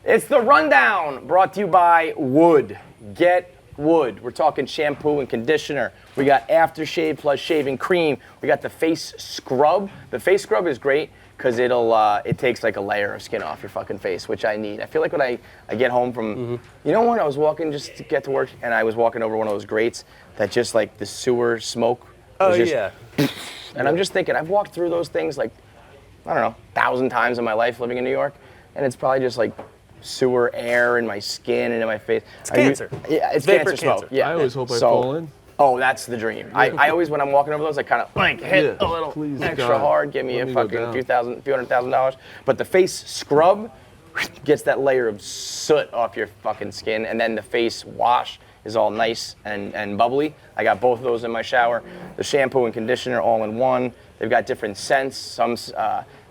It's the Rundown, brought to you by Wood. Get Wood. We're talking shampoo and conditioner. We got aftershave plus shaving cream. We got the face scrub. The face scrub is great because it takes like a layer of skin off your fucking face, which I need. I feel like when I get home from, you know when I was walking just to get to work and I was walking over one of those grates that just like the sewer smoke was yeah. And I'm just thinking, I've walked through those things like, I don't know, 1,000 times in my life living in New York, and it's probably just like sewer air in my skin and in my face. It's cancer. Yeah, it's Vapor cancer smoke. Yeah. I always hope I fall in. Oh, that's the dream. I always, when I'm walking over those, I kind of like hit a little extra hard, give me a fucking few $100,000. But the face scrub gets that layer of soot off your fucking skin, and then the face wash is all nice and bubbly. I got both of those in my shower. The shampoo and conditioner all in one. They've got different scents. Some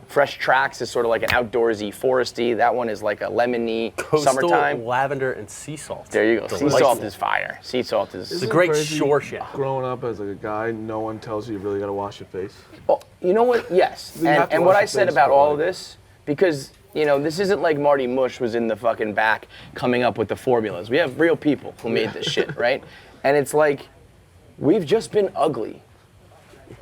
Fresh Tracks is sort of like an outdoorsy, foresty. That one is like a lemony, Coastal, summertime. lavender, and sea salt. There you go. Delightful. Sea salt is fire. Sea salt is... It's a great shore shampoo. Growing up as like a guy, no one tells you really got to wash your face. Well, you know what? Yes. And what I said about all of this, because, you know, this isn't like Marty Mush was in the fucking back coming up with the formulas. We have real people who made this shit, right? And it's like, we've just been ugly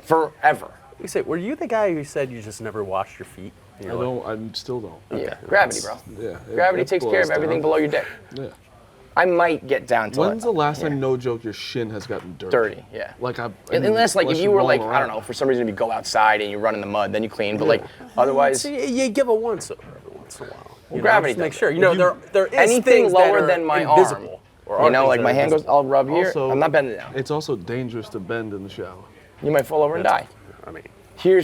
forever. You say, were you the guy who said you just never washed your feet? I don't. I still don't. Yeah, gravity, bro. Yeah. Gravity takes care of everything below your dick. Yeah. I might get down to When's the last time, no joke, your shin has gotten dirty? Dirty, yeah. Like unless if you were like, I don't know, for some reason if you go outside and you run in the mud, then you clean. But like otherwise, you give a once over every once in a while. Well, gravity just make does sure. You know, there is anything things lower that are than my invisible, arm. You know, like my hand goes, I'll rub here. Also, I'm not bending down. It's also dangerous to bend in the shower. You might fall over and die. I mean, here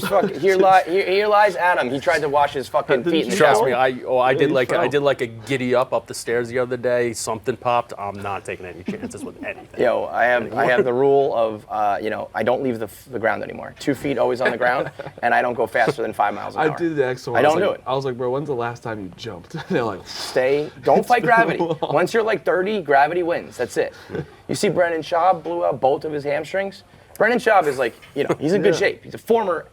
lies Adam. He tried to wash his fucking feet in the trust shower. me, I did like a giddy up the stairs the other day. Something popped. I'm not taking any chances with anything. Yo, I have the rule of I don't leave the ground anymore. 2 feet always on the ground, and I don't go faster than 5 miles an hour. I did that. So I don't do it. I was like, bro, when's the last time you jumped? They're like, don't fight gravity. Once you're like 30, gravity wins. That's it. You see, Brendan Schaub blew out both of his hamstrings. Brendan Schaub is like, he's in good shape. He's a former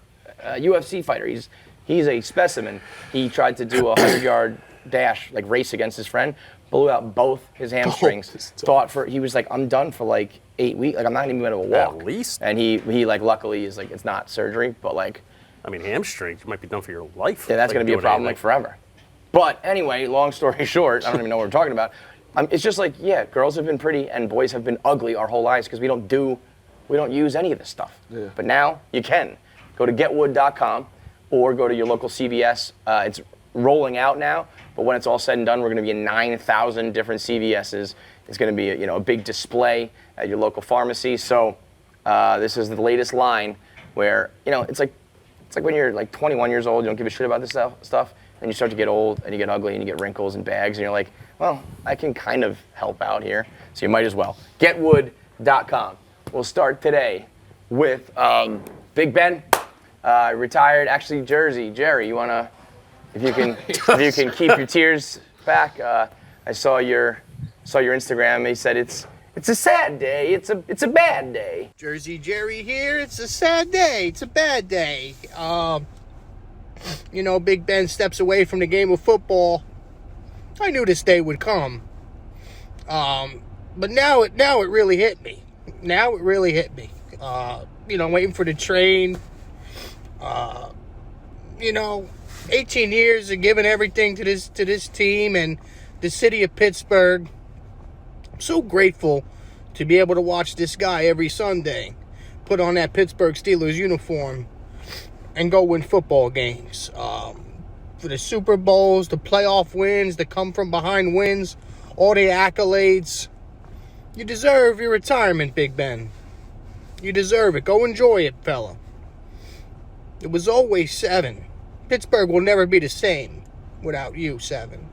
UFC fighter. He's a specimen. He tried to do a 100-yard dash, like race against his friend, blew out both his hamstrings. He was like, I'm done for like 8 weeks. Like I'm not even able to walk. At least. And he like luckily is like, it's not surgery, but like. I mean, hamstrings, you might be done for your life. Yeah, that's going to be a problem like forever. But anyway, long story short, I don't even know what we're talking about. It's just like, yeah, girls have been pretty and boys have been ugly our whole lives because we don't use any of this stuff. Yeah. But now you can. Go to getwood.com or go to your local CVS. It's rolling out now, but when it's all said and done, we're going to be in 9,000 different CVSs. It's going to be a big display at your local pharmacy. So this is the latest line where it's like when you're like 21 years old, you don't give a shit about this stuff, and you start to get old and you get ugly and you get wrinkles and bags, and you're like, well, I can kind of help out here. So you might as well. Getwood.com. We'll start today with Big Ben, retired, actually Jersey. Jerry, you wanna, if you can keep your tears back. I saw your Instagram. He said it's a sad day. It's a bad day. Jersey Jerry here. It's a sad day. It's a bad day. Big Ben steps away from the game of football. I knew this day would come. But now it really hit me. Now it really hit me. Waiting for the train. 18 years of giving everything to this team and the city of Pittsburgh. I'm so grateful to be able to watch this guy every Sunday put on that Pittsburgh Steelers uniform and go win football games. For the Super Bowls, the playoff wins, the come from behind wins, all the accolades. You deserve your retirement, Big Ben. You deserve it. Go enjoy it, fella. It was always 7. Pittsburgh will never be the same without you, 7.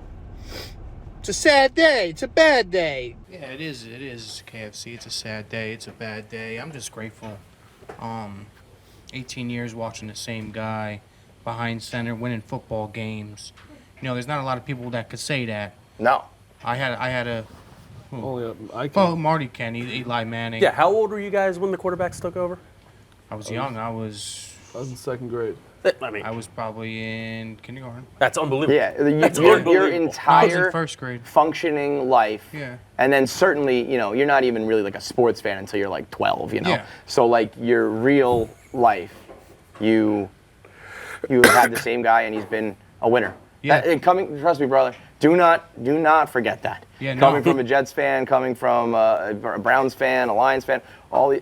It's a sad day. It's a bad day. Yeah, it is. It is, KFC. It's a sad day. It's a bad day. I'm just grateful. 18 years watching the same guy behind center, winning football games. There's not a lot of people that could say that. No. I had a I can. Marty can, Eli Manning. Yeah, how old were you guys when the quarterbacks took over? I was young. I was I was in 2nd grade. I mean, I was probably in kindergarten. that's unbelievable. Yeah, That's your unbelievable. No, I was entire in 1st grade. functioning life. Yeah. And then certainly, you're not even really like a sports fan until you're like 12, Yeah. So like your real life, you have had the same guy and he's been a winner. Yeah. Trust me, brother, do not forget that. Yeah, no. Coming from a Jets fan, coming from a Browns fan, a Lions fan,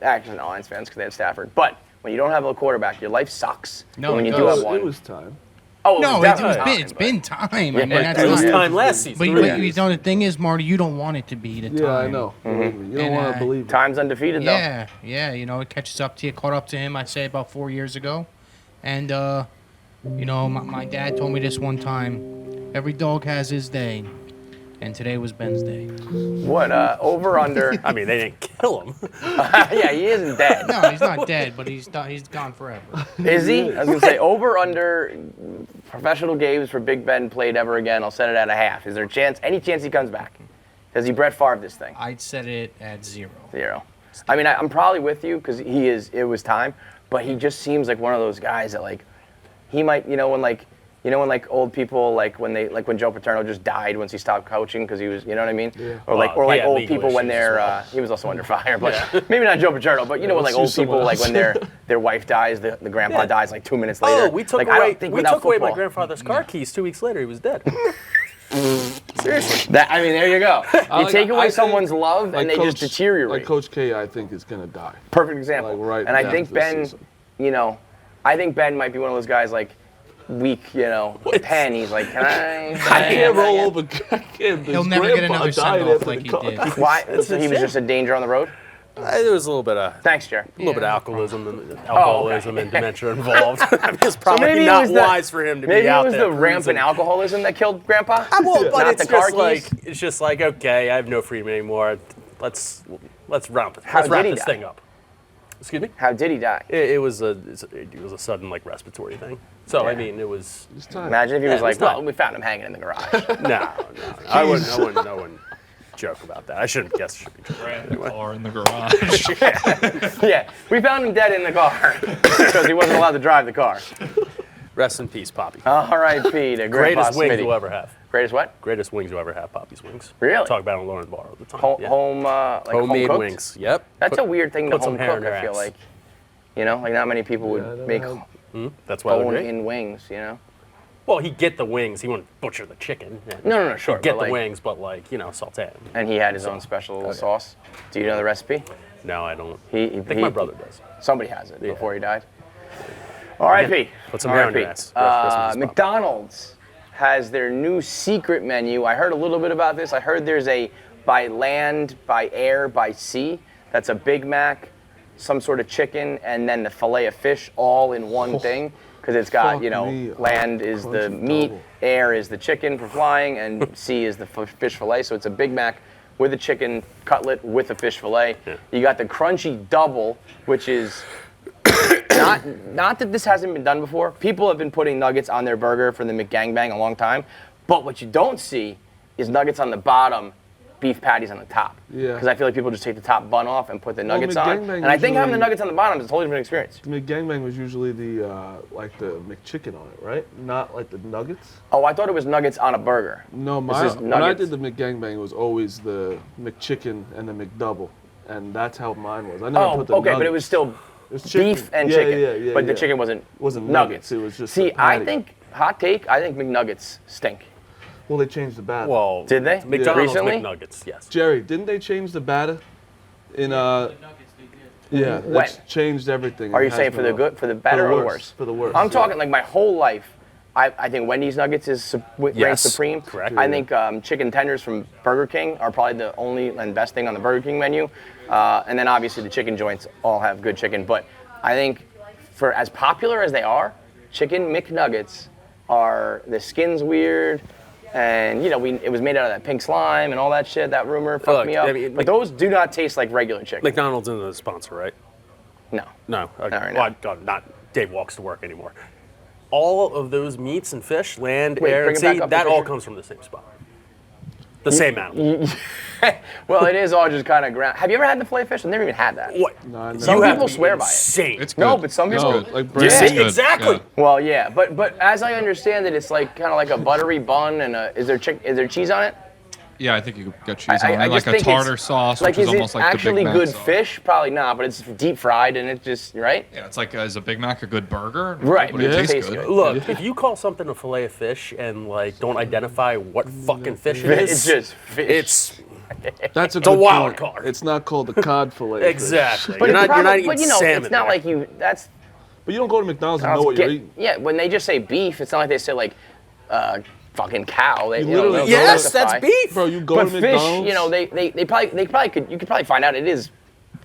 actually not Lions fans because they had Stafford. But when you don't have a quarterback, your life sucks. No, And when it you do does. have one. It was time. Oh, No, definitely it's been time. I mean, Yeah, that's It was not, time last season. But really. you know, the thing is, Marty, you don't want it to be the time. Yeah, I know. Believe me. You don't And, want to believe it. Time's undefeated though. Yeah, it catches up to you. Caught up to him, I'd say, about 4 years ago. And, my dad told me this one time, every dog has his day. And today was Ben's day. What, over, under? I mean, they didn't kill him. Yeah, he isn't dead. No, he's not dead, but he's gone forever. Is he? I was going to say, over, under, professional games for Big Ben played ever again. I'll set it at a half. Is there any chance he comes back? Does he Brett Favre this thing? I'd set it at 0. 0. I mean, I'm probably with you because it was time, but he just seems like one of those guys that, like, he might, when old people, when Joe Paterno just died once he stopped coaching because he was, you know what I mean? Yeah. Or Well, like he had old legal people when issues they're, as well. he was also under fire, but maybe not Joe Paterno, but when like let's old use someone people, like else. when their wife dies, the grandpa Yeah. dies like 2 minutes later. Oh, we took like, I away don't think without my football- grandfather's car keys 2 weeks later. He was dead. Seriously. There you go. You take away I think, someone love like and they just Coach- deteriorate. Like Coach K, I think is gonna die. Perfect example. Like, right and I after think this Ben, season. I think Ben might be one of those guys like weak, pen. He's like, can I? I can't roll over. I can't. He'll His never get grandpa another died send-off after like the he car. did. Why? So he was just a danger on the road. There was a little bit of Thanks, Jer. bit of alcoholism and dementia involved. It's probably maybe it not was wise for him to Maybe be it out was there the rampant cruising. alcoholism that killed Grandpa. Well, but Not it's the car it's just like okay, I have no freedom anymore. Let's wrap How did he this die? thing up. Excuse me. How did he die? It was a sudden like respiratory thing. So I Yeah. mean, it was It's time. Imagine if he Yeah, was like, it's not- well, we found him hanging in the garage. no. I wouldn't joke about that. I shouldn't guess. Should be joking. Car in the garage. Yeah, we found him dead in the car because he wasn't allowed to drive the car. Rest in peace, Poppy. R.I.P. to Grandpa Greatest wings Smitty. you'll ever have. Greatest what? Greatest wings you'll ever have. Poppy's wings. Really? Talk about it on Lauren Bar all the time. Yeah. Home, like Homemade home-cooked? wings. Yep. That's Put- a weird thing to put some home hair in cook. their I feel ass. like, like not many people would I make don't That's why they're great. bone-in wings. Well, he'd get the wings. He wouldn't butcher the chicken. And No, sure. He'd get but, the like, wings, but saute 'em. And he had his own special sauce. Do you know the recipe? No, I don't. I I think my brother does. Somebody has it Yeah. before he died. R.I.P. Put some hair on your R.I.P. ass. Rest in peace, McDonald's has their new secret menu. I heard a little bit about this. I heard there's a by land, by air, by sea. That's a Big Mac, some sort of chicken, and then the fillet of fish all in one thing. Because it's got, Fuck me. land is the Crunchy meat, double. air is the chicken for flying, and sea is the fish fillet. So it's a Big Mac with a chicken cutlet with a fish fillet. Yeah. You got the crunchy double, which is not that this hasn't been done before. People have been putting nuggets on their burger for the McGangbang a long time. But what you don't see is nuggets on the bottom, beef patties on the top. Yeah. Because I feel like people just take the top bun off and put the nuggets on. McGangbang And I think having the usually- nuggets on the bottom is a totally different experience. The McGangbang was usually the McChicken on it, right? Not like the nuggets. Oh, I thought it was nuggets on a burger. No, is when I nuggets. did the McGangbang, it was always the McChicken and the McDouble, and that's how mine was. I never Oh, put the okay, nuggets. but it was still It was chicken. beef and Yeah, chicken. yeah, but the yeah. chicken wasn't Wasn't nuggets. nuggets, it was just See, a I patty. think, hot take, I think McNuggets stink. Well, they changed the batter. Well, Did they? McDonald's Recently? McNuggets, yes. Jerry, didn't they change the batter? Yeah, When? that's changed everything. Are It you has saying for been the a- good, for the better, or the worse? For the worse. I'm yeah. talking like my whole life. I think Wendy's nuggets is reigns Yes, supreme. correct. I think chicken tenders from Burger King are probably the only and best thing on the Burger King menu. And then obviously the chicken joints all have good chicken. But I think for as popular as they are, chicken McNuggets are, the skin's weird. And it was made out of that pink slime and all that shit. That rumor fucked Look, me up. I mean, but those do not taste like regular chicken. McDonald's isn't the sponsor, right? No. No. Okay. right Well, now. God, not Dave walks to work anymore. All of those meats and fish, land, Wait, air, bring and it back sea, up the that all picture. comes from the same spot. The same animal. Well, it is all just kind of ground. Have you ever had the fillet of fish? I've never even had that. What? No, I never- Some You have people to be swear by it. insane. It's good. No, but some people. No, like bread. Yeah, It's good, exactly. yeah. Well, yeah, but as I understand it, it's like kind of like a buttery bun and is there cheese on it? Yeah, I think you could get cheese on it. I Like just a think tartar it's, sauce, like, which is it almost like the actually Big Mac good sauce. fish? Probably not, but it's deep fried and it just right. Yeah, it's like, is a Big Mac a good burger? Right, But it yeah. tastes Tastes good. good. Look, if you call something a fillet of fish and like don't identify what fucking fish it It's is, just fish. it's That's a a good wild point. card. It's not called the cod fillet. of fish. exactly. But You're it's not probably, eating but you know, salmon. it's not there. like you. That's But you don't go to McDonald's and know what you're eating. yeah. When they just say beef, it's not like they say like fucking cow. They, You you know, literally they'll Yes, specify. that's beef. Bro, you go But to fish, McDonald's. you know, they probably could. You could probably find out it is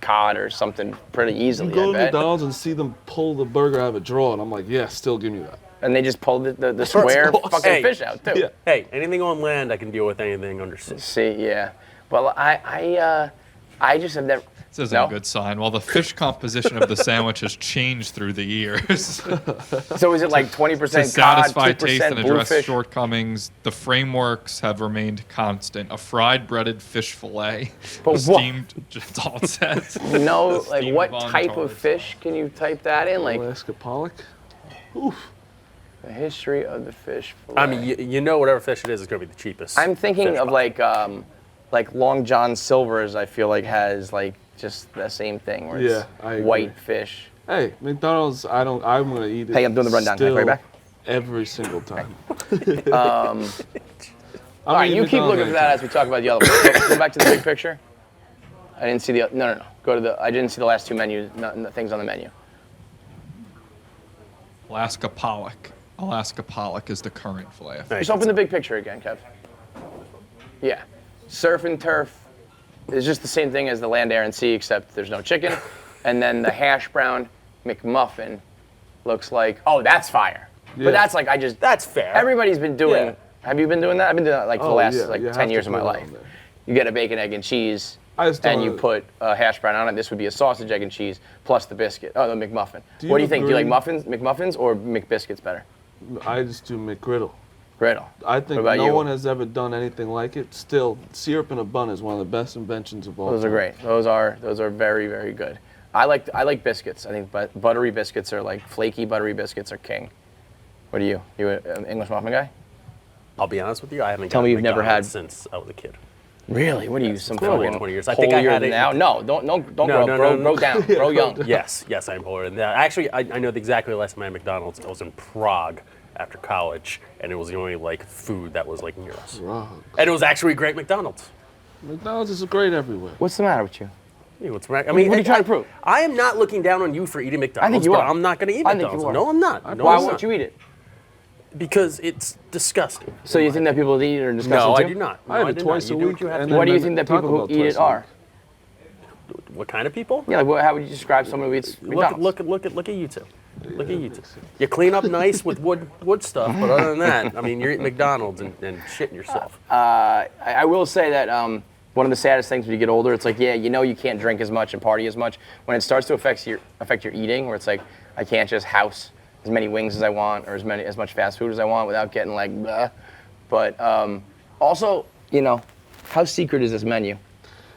cod or something pretty easily. You go I to bet. McDonald's and see them pull the burger out of a drawer, and I'm like, yeah, still give me that. And they just pull the square awesome. fucking Hey. fish out too. Yeah. Hey, anything on land, I can deal with anything under sea. See, yeah. Well, I just have never. This isn't No? a good sign. While the fish composition of the sandwich has changed through the years. So is it like 20% To cod, satisfy taste 2% and address bluefish? shortcomings, the frameworks have remained constant. A fried breaded fish fillet, But a what- steamed, that's all it says. No, like Steamed what von type of Tarts. fish can you type that in? Like Alaska pollock. Oof. the history of the fish fillet. I mean, you know, whatever fish it is going to be the cheapest. I'm thinking fish of probably. like Long John Silver's. I feel like has like just the same thing where it's Yeah, I agree. white fish. Hey, McDonald's. I'm gonna eat it. Hey, I'm doing the rundown. Can I call you still back? Every single time. All right, you keep looking for that as we talk about the other one. Go back to the big picture. I didn't see the no. Go to the. I didn't see the last two menus. No, things on the menu. Alaska pollock. Alaska pollock is the current fillet. of fish. Just open the big picture again, Kev. Yeah, surf and turf is just the same thing as the land, air, and sea, except there's no chicken. And then the hash brown McMuffin looks like, oh, that's fire. Yeah. But that's like, I just, That's fair. everybody's been doing, Yeah. Have you been doing that? I've been doing that like for the Oh, last yeah, like you have 10 to years of my put it life. on there. You get a bacon, egg, and cheese, I just and don't- you put a hash brown on it. This would be a sausage, egg, and cheese, plus the biscuit, the McMuffin. Do What do you you think? Do you like agree- McMuffins or McBiscuits better? I just do McGriddle. Griddle. I think What about no you? one has ever done anything like it. Still, syrup in a bun is one of the best inventions of all Those are time. great. Those are very, very good. I like biscuits. I think buttery biscuits are like flaky buttery biscuits are king. What are you? You an English muffin guy? I'll be honest with you, I haven't Tell gotten me you've never McDonald's had- since I was a kid. Really? What are you? Some probably fucking 20 years. I think I holier had than it- now? No, don't No, grow, no, grow, no, grow no. down, grow young. Yes, I'm older than that. Actually, I know exactly the last time I had McDonald's. I was in Prague after college, and it was the only like food that was like near us. Wrong. And it was actually great McDonald's. McDonald's is great everywhere. What's the matter with you? Hey, what's right? I What mean, are you trying to prove? I am not looking down on you for eating McDonald's. you but are. I'm not going to eat I think McDonald's. you are. No, I'm not. No, Why I'm won't not. you eat it? Because it's disgusting. So you think that people that eat it are disgusting No, I too? do not. No, I have I it do twice not. a You do week. what you have and to What then do you think that Taco people Bell who eat twice it a are? do. What kind of people? Yeah, like how would you describe someone who eats McDonald's? Look at you two. Look at you two. You clean up nice with wood stuff, but other than that, I mean, you're eating McDonald's and shitting yourself. I will say that one of the saddest things when you get older, it's like, yeah, you know you can't drink as much and party as much. When it starts to affect your eating, where it's like, I can't just house as many wings as I want or as much fast food as I want without getting like, bleh. But also, you know, how secret is this menu?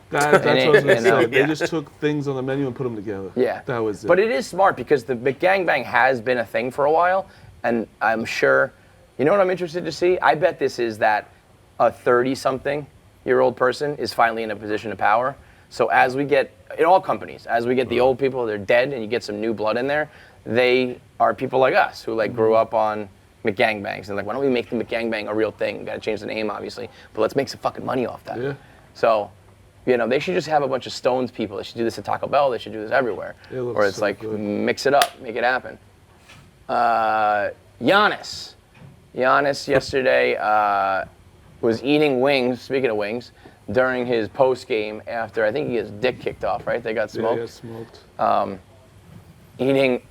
That's what I was going to You know, say. They just took things on the menu and put them together. Yeah. That was it. But it is smart because the McGangbang has been a thing for a while, and I'm sure, you know what I'm interested to see? I bet this is that a 30-something-year-old person is finally in a position of power. So as we get, in all companies, as we get the old people, they're dead, and you get some new blood in there, they are people like us who like grew up on McGangbangs. And like, why don't we make the McGangbang a real thing? We gotta change the name, obviously, but let's make some fucking money off that. Yeah. So, you know, they should just have a bunch of Stones people. They should do this at Taco Bell. They should do this everywhere. It looks Where it's so like, good. mix it up, make it happen. Giannis. Giannis yesterday was eating wings, speaking of wings, during his post game after, I think he gets dick kicked off, right? They got Yeah, smoked. yeah, smoked. Eating,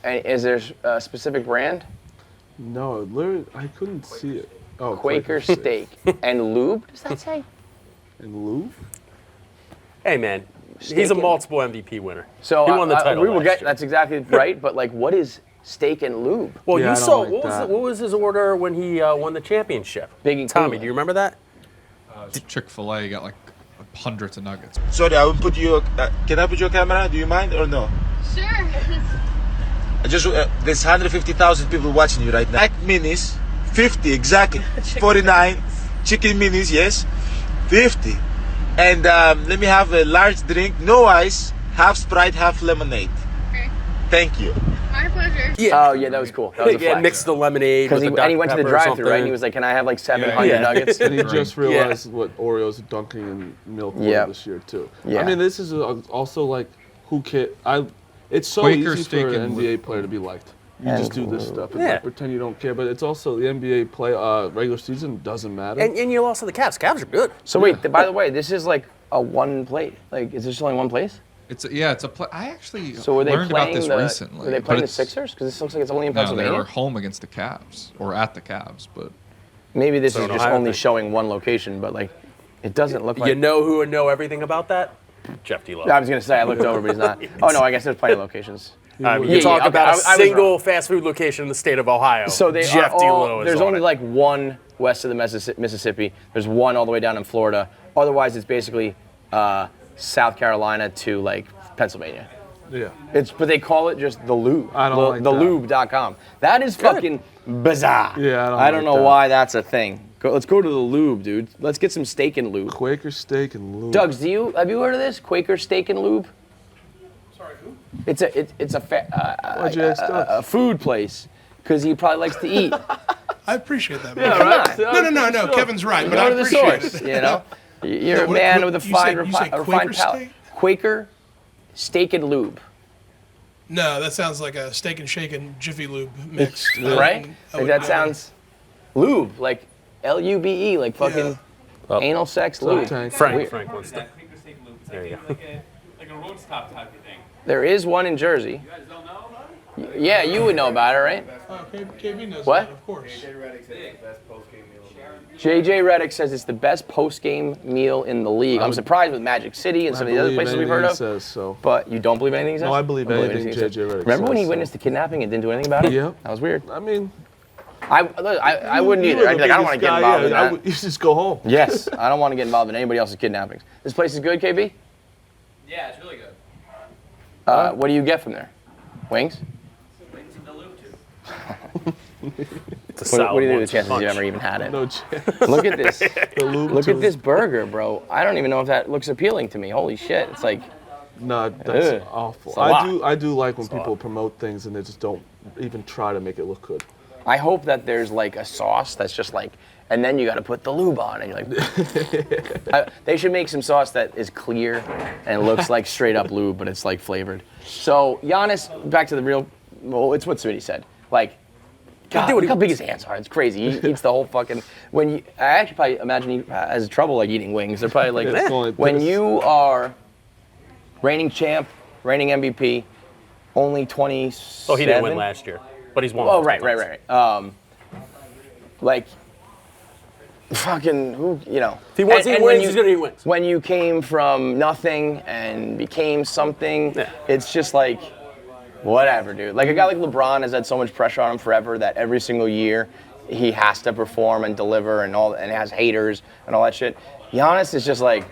is there a specific brand? No, literally, I couldn't see it. Oh, Quaker steak. And lube, does that say? And Lou? Hey, man, he's Steak a and- multiple MVP winner. So he won the title we will last get, year. that's exactly right, but like, what is steak and lube? Well, Yeah, I you don't saw like that. what was his order when he won the championship? Big and Tommy, Cleveland. do you remember that? Chick-fil-A, you got like hundreds of nuggets. Sorry, I will put you. Can I put your camera? Do you mind or no? Sure. There's 150,000 people watching you right now. Mac minis, 50 exactly. 49 chicken minis, yes, 50. And let me have a large drink, no ice, half Sprite, half lemonade. Okay. Thank you. My pleasure. Oh yeah, that was cool. That was a Yeah, flex. mix the lemonade Because with he, the and he Dr. went to the Pepper or drive-thru, right? And something. he was like, "Can I have like 700 Yeah. nuggets?" And he just Drink. realized what Oreos are dunking in milk were Yeah. this year too. Yeah. I mean, this is also like who can It's so Quaker easy steak for an and NBA player to be liked. You And just do this stuff and Yeah. like, pretend you don't care. But it's also the NBA regular season doesn't matter. And you lost to the Cavs. Cavs are good. So wait, by the way, this is like a one plate. Like, is this only one place? It's a play. I actually So were they learned about playing this the? recently. Were they but playing the it's- Sixers? Because this looks like it's only in No, they Pennsylvania. were home against the Cavs or at the Cavs, but Maybe this So is in just Ohio, only they- showing one location, but like, it doesn't look like. You know who would know everything about that? Jeff D. I was gonna say I looked over, but he's not. Oh no, I guess there's plenty of locations. I mean, Yeah, you talk okay, about I a was single wrong. fast food location in the state of Ohio. So they Jeff are D. all, Lowe is there's on only it. like one west of the Mississippi. There's one all the way down in Florida. Otherwise, it's basically South Carolina to like Pennsylvania. yeah. But they call it just the Lube. I don't like that. Lube.com. That is fucking bizarre. Yeah, I I don't don't know like that. why that's a thing. Let's go to the Lube, dude. Let's get some steak and lube. Quaker steak and lube. Doug's, have you heard of this? Quaker Steak and Lube? Sorry, who? It's Why'd you ask Doug? a food place because he probably likes to eat. I appreciate that. Yeah, Come right? on. No. Kevin's right, but I Go to the appreciate source, it. you know? You're a what- man what- with a you fine, say- you say refined Quaker palate. steak? Quaker Steak and Lube, No, that sounds like a steak and shake and Jiffy Lube mix. right? Like that sounds lube, like Lube, like fucking anal sex lube. tank. Frank wants to. There you go. Like a road stop type of thing. There is one in Jersey. You guys don't know about it? Yeah, you would know about it, right? Oh, KB knows What? that, of course. JJ Redick says it's the best post-game meal in the league. I'm surprised with Magic City and some of the other places we've heard of. Says so. But you don't believe anything he says? No, I believe anything he says. JJ Redick Remember when says, he so. witnessed the kidnapping and didn't do anything about it? Yeah. That was weird. I mean, I wouldn't you either. were I'd the be like, I don't biggest want to get guy, involved in yeah, that. you just go home. Yes, I don't want to get involved in anybody else's kidnappings. This place is good, KB? Yeah, it's really good. What do you get from there? Wings? Wings in the loop too. It's a What do you think solid the chances punch. you ever even had it? No chance. Look at this. The lube Look too. at this burger, bro. I don't even know if that looks appealing to me. Holy shit. It's like, No, that's Ugh. awful. It's a lot. I do like when people promote things and they just don't even try to make it look good. I hope that there's like a sauce that's just like, and then you got to put the lube on, and you're like, they should make some sauce that is clear and looks like straight up lube, but it's like flavored. So Giannis, back to the real, well, it's what Smitty said. Like, God, look how big his hands are. It's crazy. He eats the whole fucking. I actually probably imagine he has trouble like eating wings. They're probably like, It's going like when this. you are reigning champ, reigning MVP, only 27. Oh, he didn't win last year, but he's won. Oh, right. Like, fucking, who, you know. If he wants to And eat when wins, he's gonna eat wins. When you came from nothing and became something, Yeah. it's just like, whatever, dude. Like, a guy like LeBron has had so much pressure on him forever that every single year he has to perform and deliver and all, and has haters and all that shit. Giannis is just like,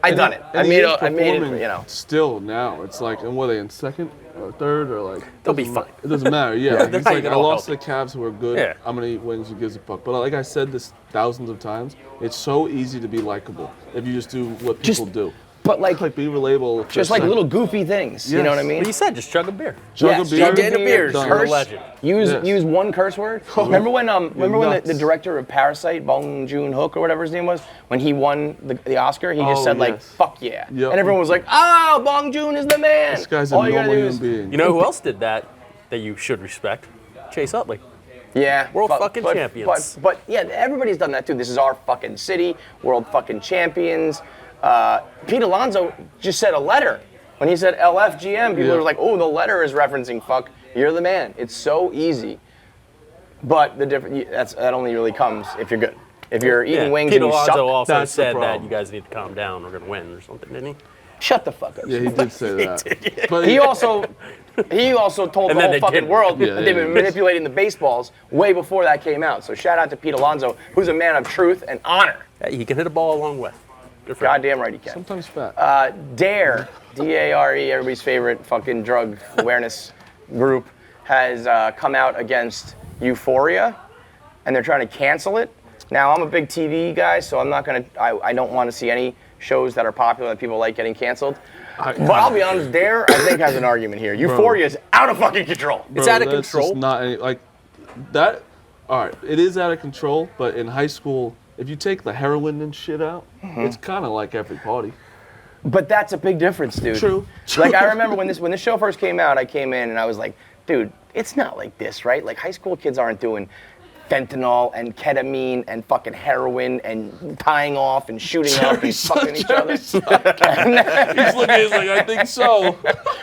I done it. I made it, you know. Still now, it's like, and what are they in second or third or like? They'll be doesn't fine. It doesn't matter. Yeah, They're it's not like even I all lost to the healthy. Cavs who are good. Yeah. I'm gonna eat wings. Who gives a fuck? But like I said this thousands of times, it's so easy to be likable if you just do what people do. But like be relatable. just like little goofy things, you know what I mean? What you said, just chug a beer. Chug a beer. Chug a beer. Done. You're a Curse, legend. use one curse word. Remember when nuts. the director of Parasite, Bong Joon-hook or whatever his name was, when he won the Oscar, he just Oh, said like, yes. "Fuck yeah," Yep. and everyone was like, "Oh, Bong Joon is the man." This guy's a All you gotta normal do human is, being. You know who else did that you should respect? Chase Utley. yeah, World fucking champions. But yeah, everybody's done that too. This is our fucking city, world fucking champions. Pete Alonso just said a letter. When he said LFGM, people Yeah. were like, "Oh, the letter is referencing fuck. You're the man." It's so easy. But the that only really comes if you're good. If you're eating wings Pete and you Alonso suck. also That's the said that problem. you guys need to calm down. We're gonna win or something, didn't he? Shut the fuck up. Yeah, he did say that. But He also told And the then whole they fucking didn't. world Yeah, that they've been yeah. manipulating the baseballs way before that came out. So shout out to Pete Alonso, who's a man of truth and honor. Hey, he can hit a ball a long way. Good for him. Goddamn right he can. sometimes fat. D.A.R.E, D.A.R.E, everybody's favorite fucking drug awareness group, has come out against Euphoria, and they're trying to cancel it. Now, I'm a big TV guy, so I'm not gonna. I don't want to see any shows that are popular that people like getting canceled. But I'll be honest, D.A.R.E, I think has an argument here. Euphoria is out of fucking control. It's out of That's control. just not any, like that. All right, it is out of control. But in high school, if you take the heroin and shit out, it's kind of like every party. But that's a big difference, dude. True. Like I remember when this show first came out, I came in and I was like, dude, it's not like this, right? Like high school kids aren't doing fentanyl and ketamine and fucking heroin and tying off and shooting up and fucking each other. He's looking, he's like, I think so.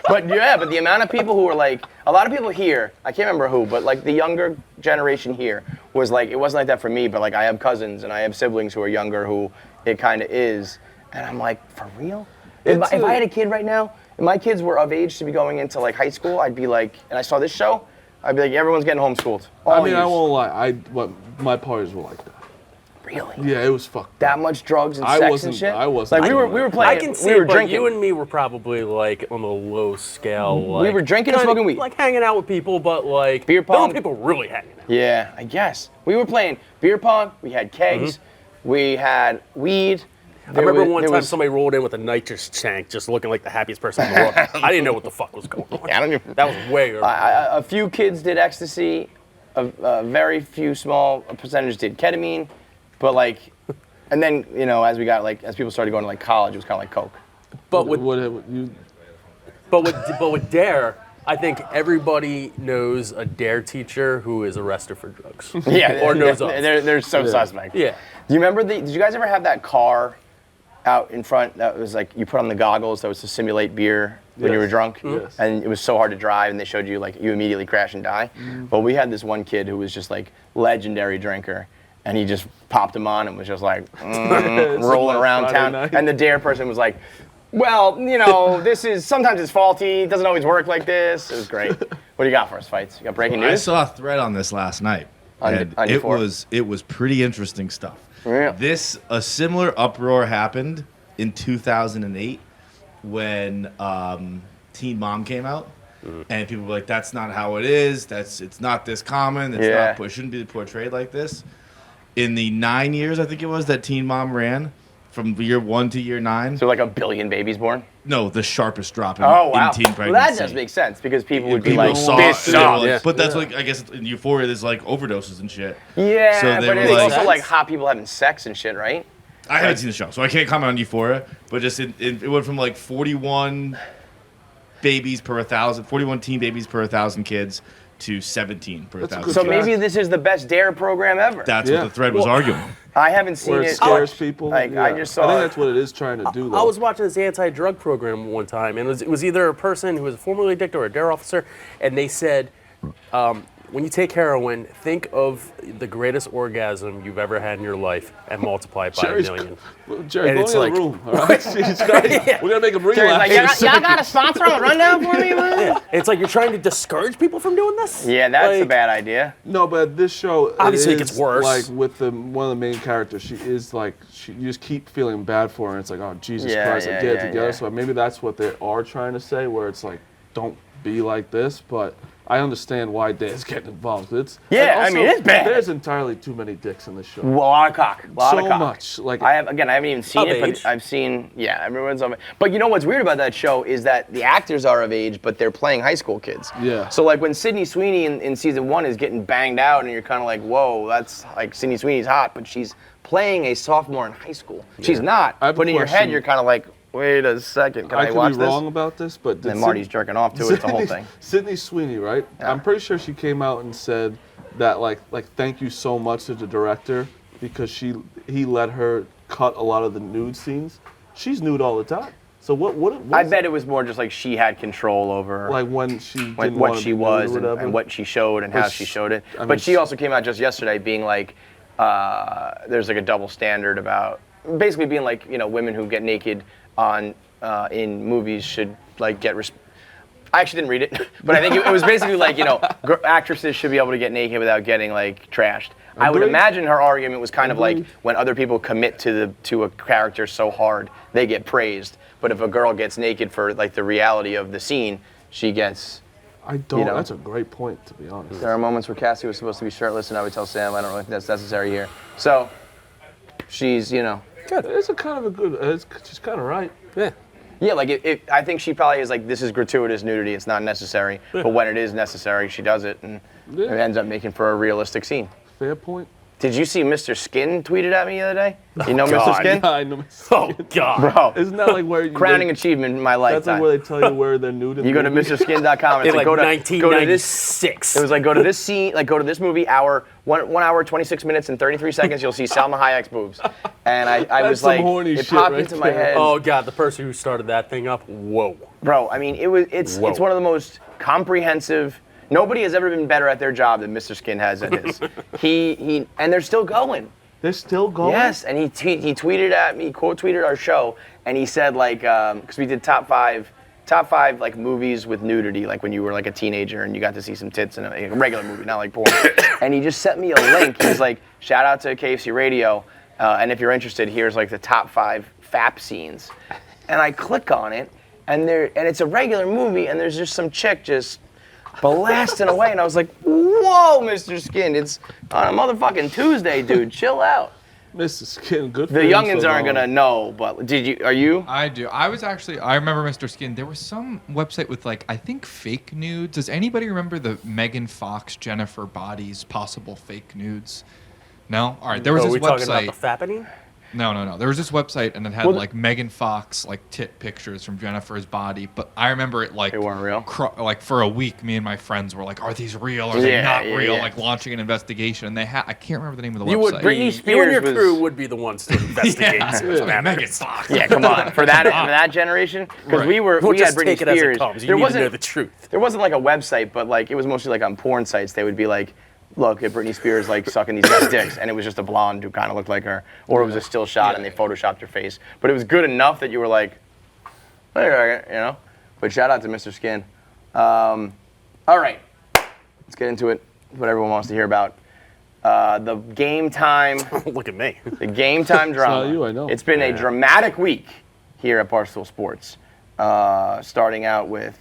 But the amount of people who were like, a lot of people here, I can't remember who, but like the younger generation here was like, it wasn't like that for me, but like I have cousins and I have siblings who are younger who it kind of is. And I'm like, for real? If I had a kid right now, if my kids were of age to be going into like high school, I'd be like, and I saw this show, I'd be like, everyone's getting homeschooled. I mean, I won't lie. My parties were like that. Really? Yeah, it was fucked. That much drugs and I sex wasn't- and shit? I wasn't Like we doing were that. playing, I can see we were it, but drinking. you and me were probably like on the low scale. Like, were drinking and kinda smoking weed. Like hanging out with people, but like Beer there were pong. people really hanging out. Yeah, I guess. We were playing beer pong, we had kegs, we had weed. I remember one time somebody rolled in with a nitrous tank, just looking like the happiest person in the world. I didn't know what the fuck was going on. I don't even, That was way early. a few kids did ecstasy, a very few small percentage did ketamine, but like, and then, you know, as people started going to like college, it was kind of like coke. But with you, But with D.A.R.E, I think everybody knows a D.A.R.E teacher who is arrested for drugs. Yeah, or knows of. they're so suspect. Yeah. Do you remember did you guys ever have that car out in front that was like, you put on the goggles that was to simulate beer when you were drunk? Yes. And it was so hard to drive and they showed you like, you immediately crash and die? Well, we had this one kid who was just like legendary drinker and he just popped them on and was just like rolling around Friday town. night. And the D.A.R.E person was like, well, you know, sometimes it's faulty. It doesn't always work like this. It was great. What do you got for us, Fights? You got breaking I news? saw a thread on this last night. On and your it forum? was pretty interesting stuff. Yeah. A similar uproar happened in 2008 when Teen Mom came out. And people were like, that's not how it is. It's not this common. It shouldn't be portrayed like this. In the 9 years, I think it was, that Teen Mom ran, from year 1 to year 9. So like 1 billion babies born? No, the sharpest drop in, Oh, wow. in teen pregnancy. Well, that does make sense because people would be People like, saw this it, sucks. yeah. But that's like, I guess in Euphoria, there's like overdoses and shit. Yeah, So they but were it's like- also like hot people having sex and shit, right? I haven't seen the show, so I can't comment on Euphoria. But just it went from like 41 babies per 1,000, 41 teen babies per 1,000 kids to 17 per 1,000. So kids. maybe this is the best D.A.R.E program ever. That's what the thread was arguing. I haven't seen where it it. scares people. Like, yeah. I just saw I think it. that's what it is trying to do, though. I was watching this anti-drug program one time, and it was either a person who was formerly addicted or a D.A.R.E officer, and they said, when you take heroin, think of the greatest orgasm you've ever had in your life and multiply it by Jerry's- a million. Jerry, And go it's in like- the room, all right? Jesus Christ. We're going to make him Jerry's relapse. like, y'all got a sponsor on the rundown for me, man? Yeah. It's like you're trying to discourage people from doing this? Yeah, that's a Like, bad idea. No, but this show Obviously it is, gets worse. Like with one of the main characters, she is like you just keep feeling bad for her. And it's like, oh Jesus Christ, yeah, like, get yeah, it together. yeah. So maybe that's what they are trying to say, where it's like, don't be like this. But I understand why Dan's getting involved. It's Yeah, and I mean, it's bad. There's entirely too many dicks in this show. Well, a lot of cock. A lot So of cock. much, like- I haven't even seen Of it, age. but I've seen, everyone's of it. But you know what's weird about that show is that the actors are of age, but they're playing high school kids. Yeah. So like when Sydney Sweeney in season 1 is getting banged out and you're kind of like, whoa, that's like Sydney Sweeney's hot, but she's playing a sophomore in high school. She's not, I have a but in your head question. you're kind of like, wait a second, can I, could watch be this? wrong about this, but And then Marty's jerking off to it, it's the whole thing. Sydney Sweeney, right? Yeah. I'm pretty sure she came out and said that like thank you so much to the director because he let her cut a lot of the nude scenes. She's nude all the time. So what I bet it was more just like she had control over like when she didn't what wanna she be nude was or and whatever. what she showed and how But she showed it. I mean, But she also came out just yesterday being like, there's like a double standard about basically being like, women who get naked on in movies should like get I actually didn't read it, but I think it was basically like, actresses should be able to get naked without getting like trashed. I would imagine her argument was kind of like when other people commit to a character so hard, they get praised. But if a girl gets naked for like the reality of the scene, she gets. That's a great point, to be honest. There are moments where Cassie was supposed to be shirtless, and I would tell Sam, I don't really think that's necessary here. So, she's, Good. It's she's kind of right. Yeah. Yeah, like I think she probably is like, this is gratuitous nudity, it's not necessary. Yeah. But when it is necessary, she does it, and it ends up making for a realistic scene. Fair point. Did you see Mr. Skin tweeted at me the other day? You know Mr. Skin? Yeah, I know Mr. Skin. Oh, God. Bro. Isn't that like where crowning achievement in my lifetime. That's like where they tell you where they're nude in You go to MrSkin.com and it's like go to 1996. It was like, go to this scene, like go to this movie, 1 hour, 26 minutes and 33 seconds, you'll see Salma Hayek's boobs. And I was like, it popped into my head. Oh, God, the person who started that thing up, whoa. Bro, I mean, it's one of the most comprehensive. Nobody has ever been better at their job than Mr. Skin has at his. And they're still going. They're still going? Yes, and he tweeted at me, quote tweeted our show, and he said like, because we did top five like movies with nudity, like when you were like a teenager and you got to see some tits in a regular movie, not like porn. And he just sent me a link. He's like, shout out to KFC Radio, and if you're interested, here's like the top 5 FAP scenes. And I click on it, and it's a regular movie, and there's just some chick just blasting away, and I was like, whoa, Mr. Skin, it's on a motherfucking Tuesday, dude, chill out. Mr. Skin, good for The him youngins so aren't long. gonna know, but are you? I do. I remember Mr. Skin. There was some website with like, I think fake nudes. Does anybody remember the Megan Fox, Jennifer Bodies possible fake nudes? No? All right, there was this we website. talking about the fappening? No. There was this website and it had like Megan Fox like tit pictures from Jennifer's body, but I remember it like they weren't real. Like for a week, me and my friends were like, "Are these real? Are they not real?" Yeah. Like launching an investigation, and I can't remember the name of the You website. would be, Britney Spears you and your was- crew would be the ones to investigate. Megan Fox. Yeah, come on. For that generation, because Right. we We'll had just Britney take it as it Spears. comes. You need to know the truth. There wasn't like a website, but like it was mostly like on porn sites. They would be like, look at Britney Spears like sucking these guys' dicks, and it was just a blonde who kind of looked like her, or it was a still shot and they photoshopped her face. But it was good enough that you were like, wait a second, But shout out to Mr. Skin. All right, let's get into it. What everyone wants to hear about. The game time. Look at me. The game time drama. not you, I know. It's been a dramatic week here at Barstool Sports. Starting out with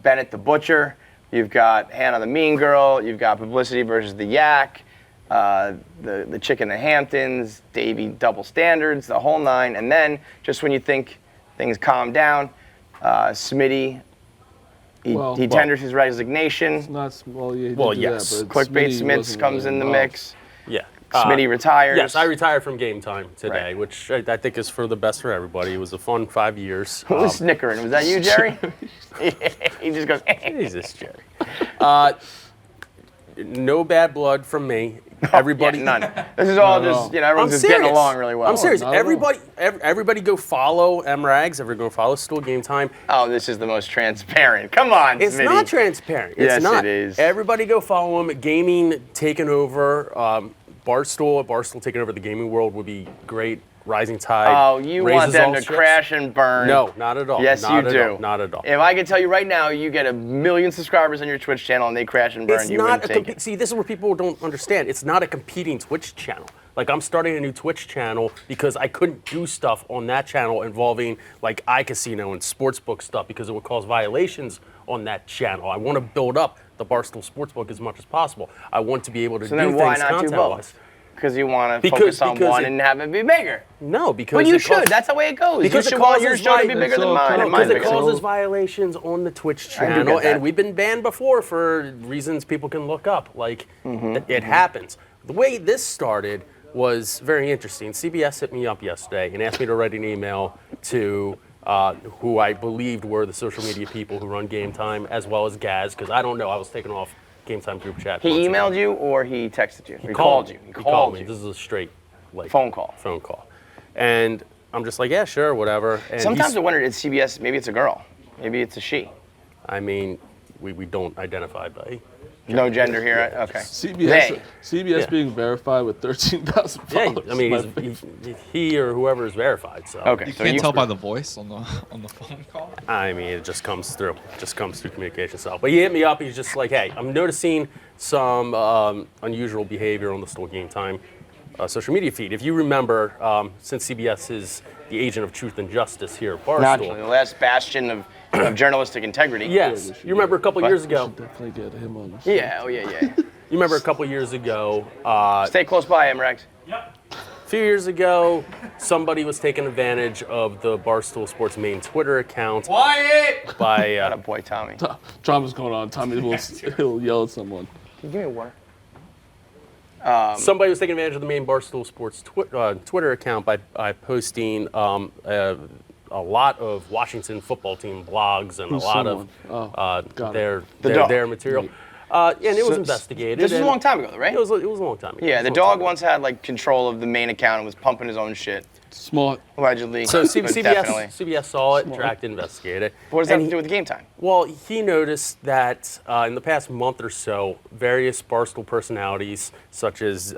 Bennett the Butcher. You've got Hannah the Mean Girl. You've got Publicity versus the Yak. The Chick in the Hamptons. Davey Double Standards. The whole 9. And then, just when you think things calm down, Smitty, he tenders his resignation. It's not small. Yeah, yes. That, but Clickbait Smitty Smiths wasn't comes in the involved. mix. Yeah. Smitty retires. Yes, I retired from Game Time today, Right. which I think is for the best for everybody. It was a fun 5 years. Who was snickering? Was that you, Jerry? He just goes, Jesus, Jerry. No bad blood from me. Everybody, Yeah, none. This is all just, everyone's just getting along really well. I'm serious. not at all. Everybody go follow MRags. Everybody go follow Stool Game Time. Oh, this is the most transparent. Come on, It's Smitty. not transparent. It's Yes, not. it is. Everybody go follow him. Gaming taking over. Barstool taking over the gaming world would be great. Rising tide. Oh, you want raises them all to ships. crash and burn. No, not at all. Yes, Not you at do. all. Not at all. If I could tell you right now, you get 1 million subscribers on your Twitch channel and they crash and burn, It's you not wouldn't take it. See, this is where people don't understand. It's not a competing Twitch channel. Like, I'm starting a new Twitch channel because I couldn't do stuff on that channel involving like iCasino and sportsbook stuff because it would cause violations on that channel. I want to build up the Barstool Sportsbook as much as possible. I want to be able to So do then things why not do content-wise. both? Because you want to Because- focus on because one it- and have it be bigger. No, because But you it should. causes- That's the way it goes. because you it should want your causes show to be vi- bigger than so mine and close. mine Because it bigger than causes yours. violations on the Twitch I do channel, get that. and we've been banned before for reasons people can look up. Like, it happens. The way this started was very interesting. CBS hit me up yesterday and asked me to write an email to who I believed were the social media people who run Game Time, as well as Gaz, because I don't know. I was taken off Game Time group chat. He months ago. emailed you or he texted you? He called you. me. He called me. you. This is a straight like Phone call. Phone call. And I'm just like, yeah, sure, whatever. And Sometimes he's- I wonder, it's CBS, maybe it's a girl. Maybe it's a she. I mean, we don't identify by No gender here. Okay. CBS being verified with 13,000 followers. Yeah, I mean, he or whoever is verified. So Okay. You So can't tell by the voice on the phone call. I mean, it just comes through. Communication stuff. But he hit me up. He's just like, hey, I'm noticing some unusual behavior on the Stool Game Time social media feed. If you remember, since CBS is the agent of truth and justice here at Barstool. Naturally, the last bastion of journalistic integrity. Yes. You remember a couple years ago. Definitely get him on. Yeah. Oh yeah. You remember a couple years ago. Stay close by him, Rex. A few years ago, somebody was taking advantage of the Barstool Sports main Twitter account. Quiet! By Atta boy, Tommy. Drama's going on. Tommy he'll yell at someone. Can you give me water? somebody was taking advantage of the main Barstool Sports Twitter account by posting a lot of Washington football team blogs and Who's a lot someone? of The their material. And it was investigated. This was a long time ago, though, right? It was a long time ago. Yeah, the dog once had like control of the main account and was pumping his own shit. Smart. Allegedly. So Definitely. CBS saw it, tracked, investigated it. What does that have to do with Game Time? Well, he noticed that in the past month or so, various Barstool personalities, such as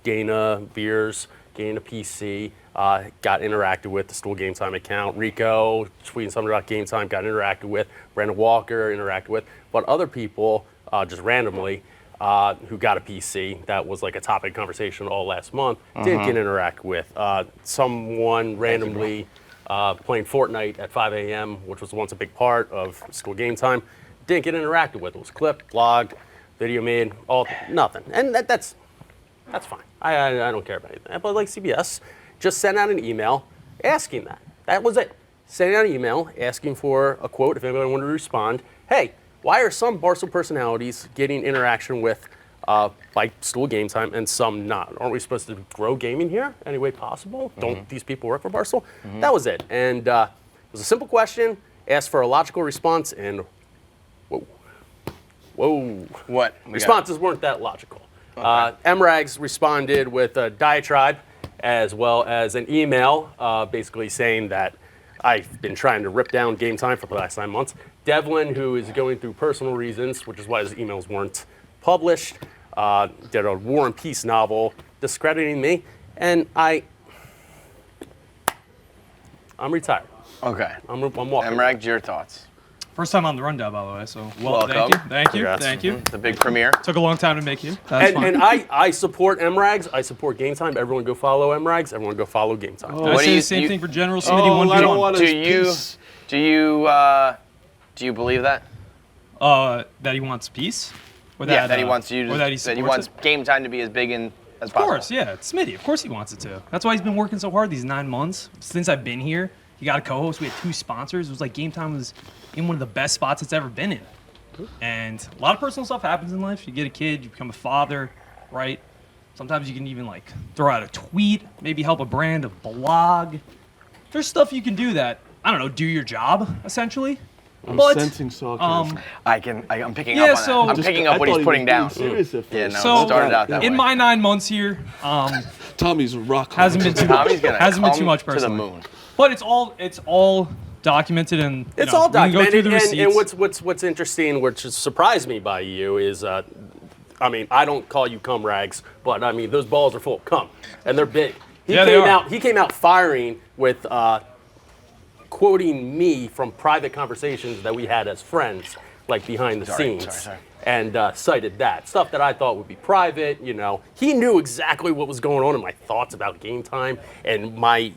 Dana Beers, Dana PC, got interacted with the Stool Game Time account. Rico, tweeting something about Game Time, got interacted with. Brandon Walker interacted with. But other people, just randomly, who got a PC, that was like a topic of conversation all last month, didn't get interacted with. Someone randomly playing Fortnite at 5 a.m., which was once a big part of Stool Game Time, didn't get interacted with. It was clipped, logged, video made, nothing. And that's fine. I don't care about anything. But like CBS, just sent out an email asking that. That was it. Sending out an email asking for a quote if anybody wanted to respond. Hey, why are some Barstool personalities getting interaction with by Stool Game Time and some not? Aren't we supposed to grow gaming here any way possible? Don't these people work for Barstool? That was it. And it was a simple question, asked for a logical response, and whoa. What? Responses weren't that logical. MRAGS responded with a diatribe as well as an email basically saying that I've been trying to rip down Game Time for the last 9 months. Devlin, who is going through personal reasons, which is why his emails weren't published, did a War and Peace novel discrediting me, and I'm retired. Okay. I'm walking. Emrag, your thoughts? First time on the rundown, by the way, so Welcome. thank you. Congrats. The big premiere. Took a long time to make you. That's fine. And I support MRAGS. I support Game Time. Everyone go follow MRAGS. Everyone go follow Game Time. I say the same thing for General Smitty 1v1. Do you believe that? That he wants peace? Or Yeah, that he wants you or to, that he that he wants supports it? Game Time to be as big as Of possible. course, yeah. It's Smitty. Of course he wants it to. That's why he's been working so hard these 9 months. Since I've been here, he got a co-host. We had 2 sponsors. It was like Game Time was in one of the best spots it's ever been in. And a lot of personal stuff happens in life. You get a kid, you become a father, right? Sometimes you can even like throw out a tweet, maybe help a brand, a blog. There's stuff you can do that, I don't know, do your job, essentially. I'm But, sensing sarcasm. I'm picking Yeah, up on so- that. I'm picking up what he's putting down. Serious at Yeah, first. no, So, it started out that way. in my 9 months here, Tommy's rock. hasn't been too Tommy's gonna hasn't been too come much to the personally. moon. But it's all documented and It's all we can go through documented, the and receipts. what's interesting, which has surprised me by you, is I mean, I don't call you cum rags, but I mean those balls are full of cum, and they're big. He came out firing with quoting me from private conversations that we had as friends, like behind the scenes. Sorry. And cited that stuff that I thought would be private. You know, he knew exactly what was going on in my thoughts about Game Time and my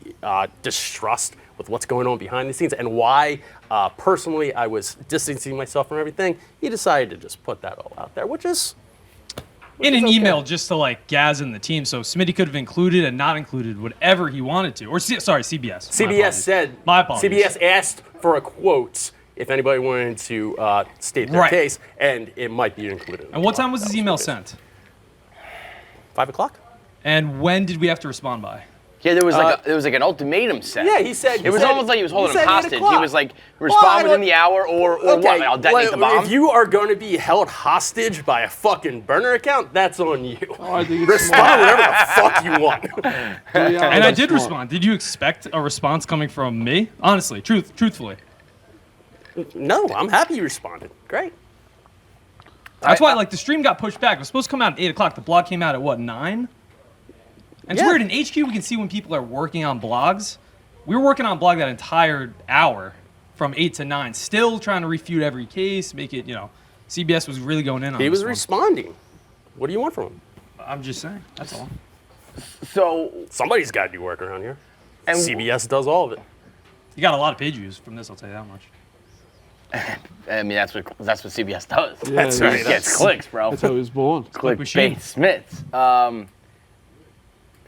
distrust with what's going on behind the scenes and why personally I was distancing myself from everything. He decided to just put that all out there, which is in an okay. email just to like gas in the team. So Smitty could have included and not included whatever he wanted to. Or CBS. CBS said. My apologies. CBS asked for a quote if anybody wanted to state their Right. case, and it might be included. And what time was his email sent? 5 o'clock. And when did we have to respond by? Yeah, there was like an ultimatum set. Yeah, he said. It was almost like he was holding him said 8 hostage. He o'clock. was like, Well, respond I within don't- the hour or what? I'll detonate the bomb. If you are going to be held hostage by a fucking burner account, that's on you. I think it's Respond whatever the fuck you want. And I did respond. Did you expect a response coming from me? Honestly, truthfully. No, I'm happy you responded. Great. That's why like the stream got pushed back. It was supposed to come out at 8 o'clock. The blog came out at what, 9? And it's weird. In HQ, we can see when people are working on blogs. We were working on blog that entire hour from 8 to 9, still trying to refute every case, make it, CBS was really going in on He was this one. responding. What do you want from him? I'm just saying. That's all. So somebody's got to do work around here. And CBS does all of it. You got a lot of page views from this, I'll tell you that much. I mean, that's what CBS does. Yeah, That's right. It gets clicks, bro. That's how he was born. Clickbait Smiths.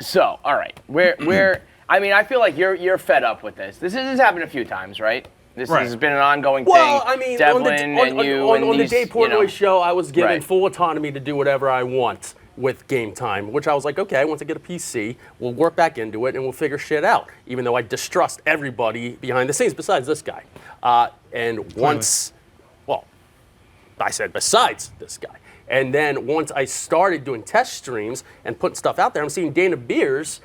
So, all right, where I mean, I feel like you're fed up with this. This has happened a few times, right? This has been an ongoing thing. Well, I mean, Devlin on the these, Dave Portnoy show, I was given Right. full autonomy to do whatever I want with Game Time, which I was like, okay, once I get a PC, we'll work back into it and we'll figure shit out, even though I distrust everybody behind the scenes besides this guy. And once, well, I said besides this guy. And then once I started doing test streams and putting stuff out there, I'm seeing Dana Beers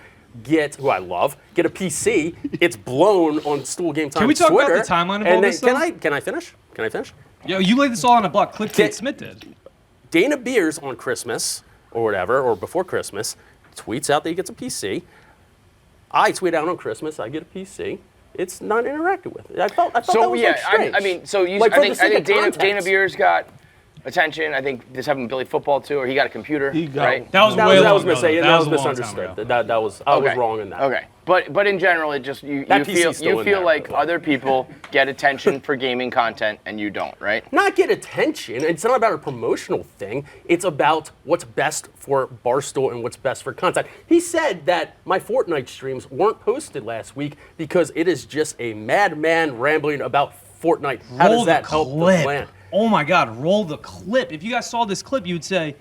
who I love, get a PC. It's blown on Stool Game Time. Can we talk Twitter, about the timeline of and all then, this stuff? Can I finish? Can I finish? Yo, you laid this all on a block. Clickbait Smith did. Dana Beers on Christmas or whatever, or before Christmas, tweets out that he gets a PC. I tweet out on Christmas, I get a PC. It's not interacted with. I felt that was like strange. I mean, so you, Like, I for think the sake of Dana context. Beers got attention. I think this happened with Billy Football too, or he got a computer, right? That was That way was long ago, mistaken. though. That was a long time misunderstood. ago. That was I was wrong in that. Okay, but in general, it just you That feel PC's still in there, like but- other people get attention for gaming content and you don't, right? Not get attention. It's not about a promotional thing. It's about what's best for Barstool and what's best for content. He said that my Fortnite streams weren't posted last week because it is just a madman rambling about Fortnite. How does that help the plan? Oh my God, roll the clip. If you guys saw this clip, you'd say,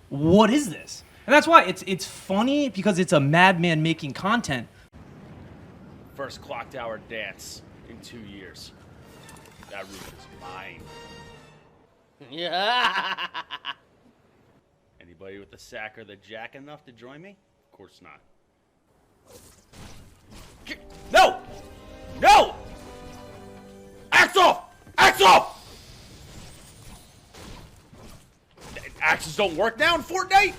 what is this? And that's why it's funny because it's a madman making content. First clock tower dance in 2 years. That room is mine. Yeah. Anybody with the sack or the jack enough to join me? Of course not. No! No! Axe off! Axe off! Axes don't work now in Fortnite?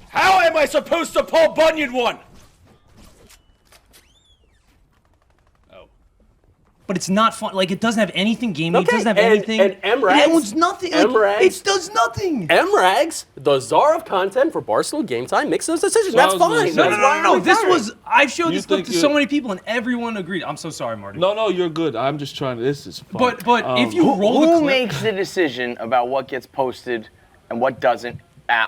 How am I supposed to pull Bunyan one? But it's not fun. Like, it doesn't have anything gaming. Okay, It doesn't have and- anything. and MRags- It owns nothing. Like, MRags- it does nothing. MRags, the czar of content for Barstool Game Time, makes those decisions. So I That's was gonna fine. say- That's why No, I'm this retired. was. I've showed You this clip think to you- so many people, and everyone agreed. I'm so sorry, Marty. No, you're good. I'm just trying to. This is fun. But if you roll the Who clip, makes the decision about what gets posted and what doesn't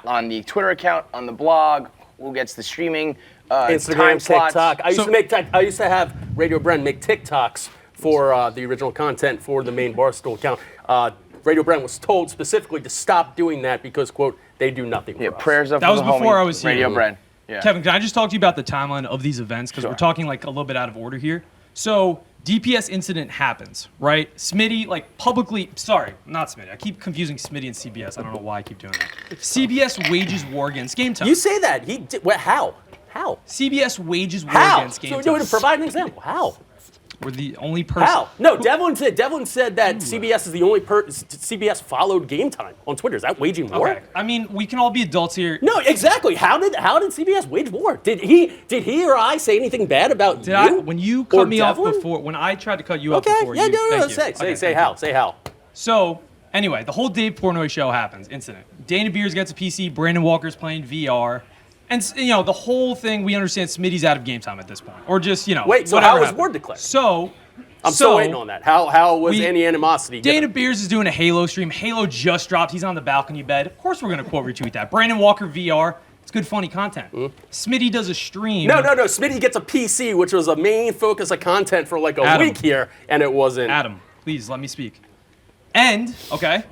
on the Twitter account, on the blog? Who gets the streaming Instagram, time slots? TikTok. I used to have Radio Brent make TikToks for the original content for the main Barstool account. Radio Brent was told specifically to stop doing that because, quote, they do nothing for us. Prayers up that for was the before homie, I was here. Radio Bren. Yeah. Kevin, can I just talk to you about the timeline of these events? Because we're talking like a little bit out of order here. So DPS incident happens, right? Smitty, like publicly, sorry, not Smitty. I keep confusing Smitty and CBS. I don't know why I keep doing that. CBS wages war against Game Time. You say that. He did, how? How? CBS wages war How? against Game So, Time. provide an example. How? We're the only person. How? No, Devlin said that CBS is the only CBS followed Game Time on Twitter. Is that waging war? Okay. I mean, we can all be adults here. No, exactly. How did CBS wage war? Did he or I say anything bad about Did you? I, when you cut Or me off Devlin? before, when I tried to cut you off Okay. before, Yeah. you, No. thank you. Say Okay, say thank how. you. Say how. So, anyway, the whole Dave Portnoy show happens, incident. Dana Beers gets a PC, Brandon Walker's playing VR. And, the whole thing, we understand Smitty's out of Game Time at this point. Or just, Wait, so whatever how was happened. war declared? So, I'm still waiting on that. How was any animosity Dana given? Beers is doing a Halo stream. Halo just dropped. He's on the balcony bed. Of course we're going to quote retweet that. Brandon Walker VR. It's good, funny content. Smitty does a stream. No. Smitty gets a PC, which was a main focus of content for like a week here, and it wasn't. Adam, please let me speak. And, okay,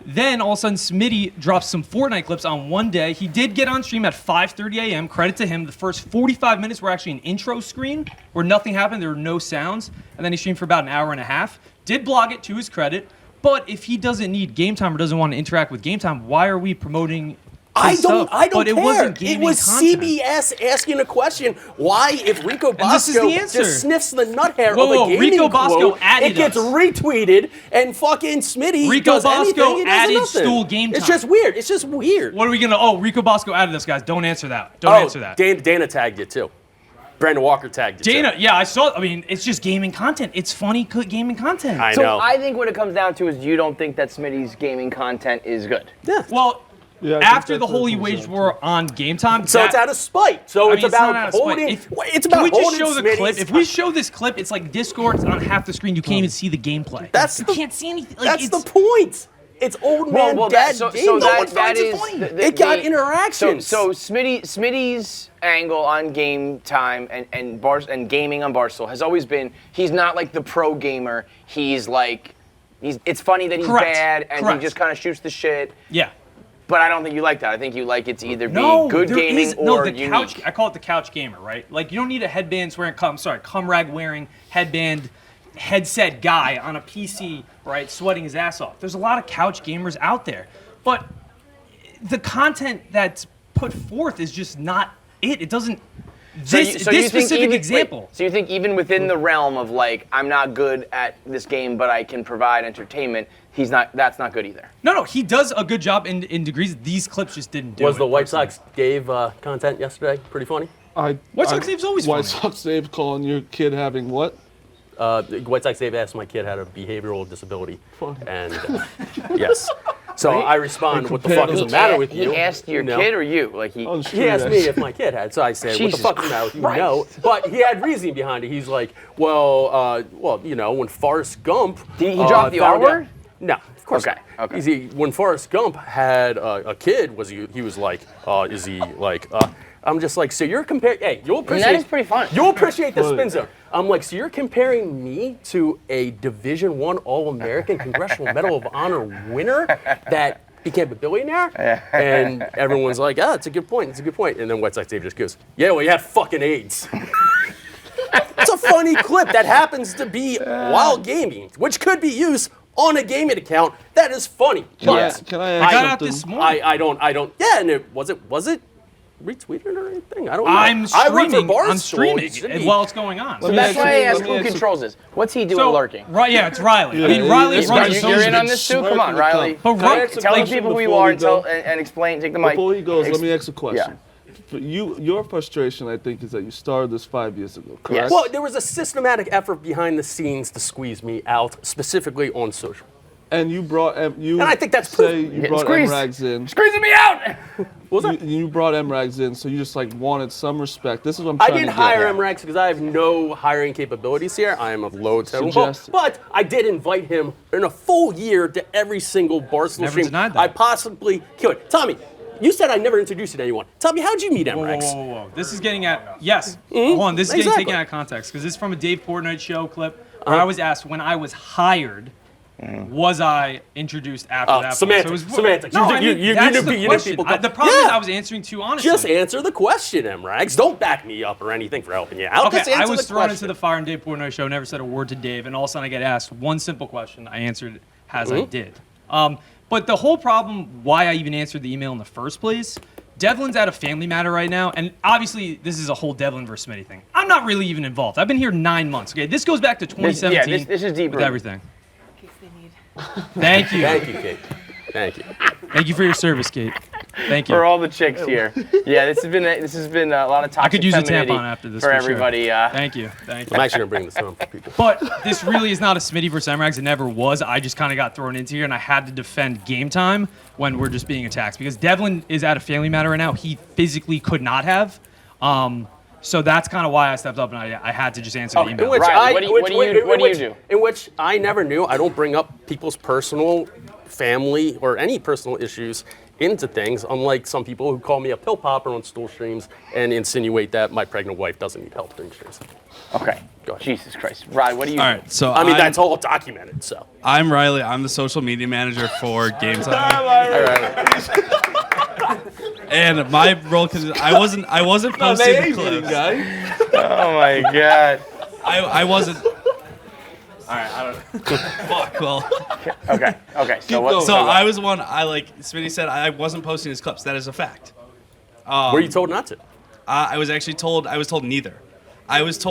then all of a sudden Smitty drops some Fortnite clips on one day. He did get on stream at 5:30 a.m. Credit to him. The first 45 minutes were actually an intro screen where nothing happened. There were no sounds. And then he streamed for about an hour and a half. Did blog it to his credit. But if he doesn't need Game Time or doesn't want to interact with Game Time, why are we promoting I his don't stuff, but care. it wasn't It gaming was content. CBS asking a question. Why, if Rico this is the Bosco answer. just sniffs the nut hair Whoa, of a whoa, gaming Rico Bosco quote, added it gets us. retweeted, and fucking Smitty Rico does Bosco anything, he does added nothing. stool game It's time. just weird. It's just weird. What are we gonna? Oh, Rico Bosco added us, guys. Don't answer that. Don't answer that. Dana tagged you too. Brandon Walker tagged you Dana, too. yeah, I saw. I mean, it's just gaming content. It's funny gaming content. I So know. I think what it comes down to is you don't think that Smitty's gaming content is good. Yeah. Well, Yeah, I think after that's the what it Holy comes Wage down to. War on Game Time, So it's out of spite. So I it's mean, it's about not out of spite. holding. Can It's about we just holding show the Smitty's clip? If we show this clip, it's like Discord's on half the screen. You can't even see the gameplay. That's you can't see anything. Like, That's it's, the point. It's old man dad so game. that, No one that finds it is funny. the- It got the- interactions. So Smitty's angle on Game Time and gaming on Barstool has always been he's not like the pro gamer. He's like it's funny that he's Correct. bad and Correct. he just kind of shoots the shit. Yeah. But I don't think you like that. I think you like it to either be No, good there gaming is- or no, the unique. couch. I call it the couch gamer, right? Like you don't need a headband wearing, cum rag wearing headband, headset guy on a PC, right, sweating his ass off. There's a lot of couch gamers out there, but the content that's put forth is just not it. It doesn't. This specific example. So you think even within the realm of like I'm not good at this game, but I can provide entertainment, that's not good either. No, he does a good job in degrees. These clips just didn't do it. Was the White Sox Dave content yesterday pretty funny? White Sox Dave's always White funny. Sox Dave calling your kid having what? White Sox Dave asked my kid had a behavioral disability, Funny. and yes. So I respond, "What the compared fuck is to- the matter with you?" He asked your No. kid or you? Like he. On He asked street me ass. if my kid had, so I said, Jesus "What the fuck is the matter with you?" Christ. No, but he had reasoning behind it. He's like, "Well, you know, when Forrest Gump." Did he drop the R found out- word? No, of course Okay, not. okay. When Forrest Gump had a kid, he was like, is he like? I'm just like, so you're comparing. Hey, you'll appreciate. that is pretty fun. You'll appreciate the spin zone. I'm like, so you're comparing me to a Division I All-American Congressional Medal of Honor winner that became a billionaire? And everyone's like, it's a good point. It's a good point. And then White Sox Dave just goes, yeah, well, you had fucking AIDS. It's a funny clip that happens to be while gaming, which could be used on a gaming account. That is funny. Can I Yes. ask got out something? this morning. I don't. Yeah, and it was it retweeted or anything? I don't know. I'm I work for streaming. Barstool. I'm streaming It should be- while it's going on. Let me That's ask why I you- asked let me who ask you- controls this. What's he doing lurking? Right, yeah, it's Riley. I mean, Yeah, Riley he's runs got- the You're in social. on this too? Come on, Smirking Riley. But Can I Ri- ask a Tell the question people who you before are we and, go? and explain. Take the mic. Before he goes, Ex- let me ask a question. But your frustration, I think, is that you started this 5 years ago, correct? Yes. Well, there was a systematic effort behind the scenes to squeeze me out, specifically on social. And you brought And I think that's say proof. you brought squeezed. MRAGs in. Squeezing me out. What was that? You brought MRAGs in, so you just like wanted some respect. This is what I'm I trying didn't to get hire at. MRAX because I have no hiring capabilities here. I am of low level. Suggested. But I did invite him in a full year to every single Barstool Never stream denied that. I possibly could. Tommy, you said I never introduced you to anyone. Tommy, how'd you meet Whoa, whoa, MRAX? whoa, whoa. This is getting at, yes. Hold on, this is getting Exactly. taken out of context because this is from a Dave Portnoy show clip where I was asked when I was hired, was I introduced after that? Semantics. Semantics. No, You- I you- mean, you that's knew the people question. come- The problem is Yeah. I was answering too honestly. Just answer the question, MRAX. Don't back me up or anything for helping you out. Okay, Just answer I was the thrown question. into the fire in Dave Portnoy show, never said a word to Dave, and all of a sudden I get asked one simple question. I answered as I did. But the whole problem, why I even answered the email in the first place, Devlin's at a family matter right now, and obviously this is a whole Devlin versus Smitty thing. I'm not really even involved. I've been here 9 months. Okay, this goes back to 2017. this is deep with rooted. everything. Thank you. Thank you, Kate. Thank you. Thank you for your service, Kate. Thank you. For all the chicks here. Yeah, this has been a lot of toxic I could use a femininity tampon after this for for everybody. Sure. Thank you. Thank you. I'm actually going to bring this home for people. But this really is not a Smitty versus MRAGs. It never was. I just kind of got thrown into here, and I had to defend Game Time when we're just being attacked. Because Devlin is at a family matter right now. He physically could not have. So that's kind of why I stepped up, and I had to just answer the email. In which Riley, I, what do you- which- what do you- what do you do? In which I never knew. I don't bring up people's personal, family, or any personal issues into things, unlike some people who call me a pill popper on stool streams and insinuate that my pregnant wife doesn't need help during streams. Okay. Go ahead. Jesus Christ. Riley, what do you All do? right, so I mean, I'm, that's all documented, so. I'm Riley. I'm the social media manager for Gametime, All right. and my role I wasn't posting clips. Oh my God. I wasn't. All right, I don't. Fuck. Well. Okay. So So I was one. Smitty said I wasn't posting his clips. That is a fact. Were you told not to? I was actually told. I was told neither. I was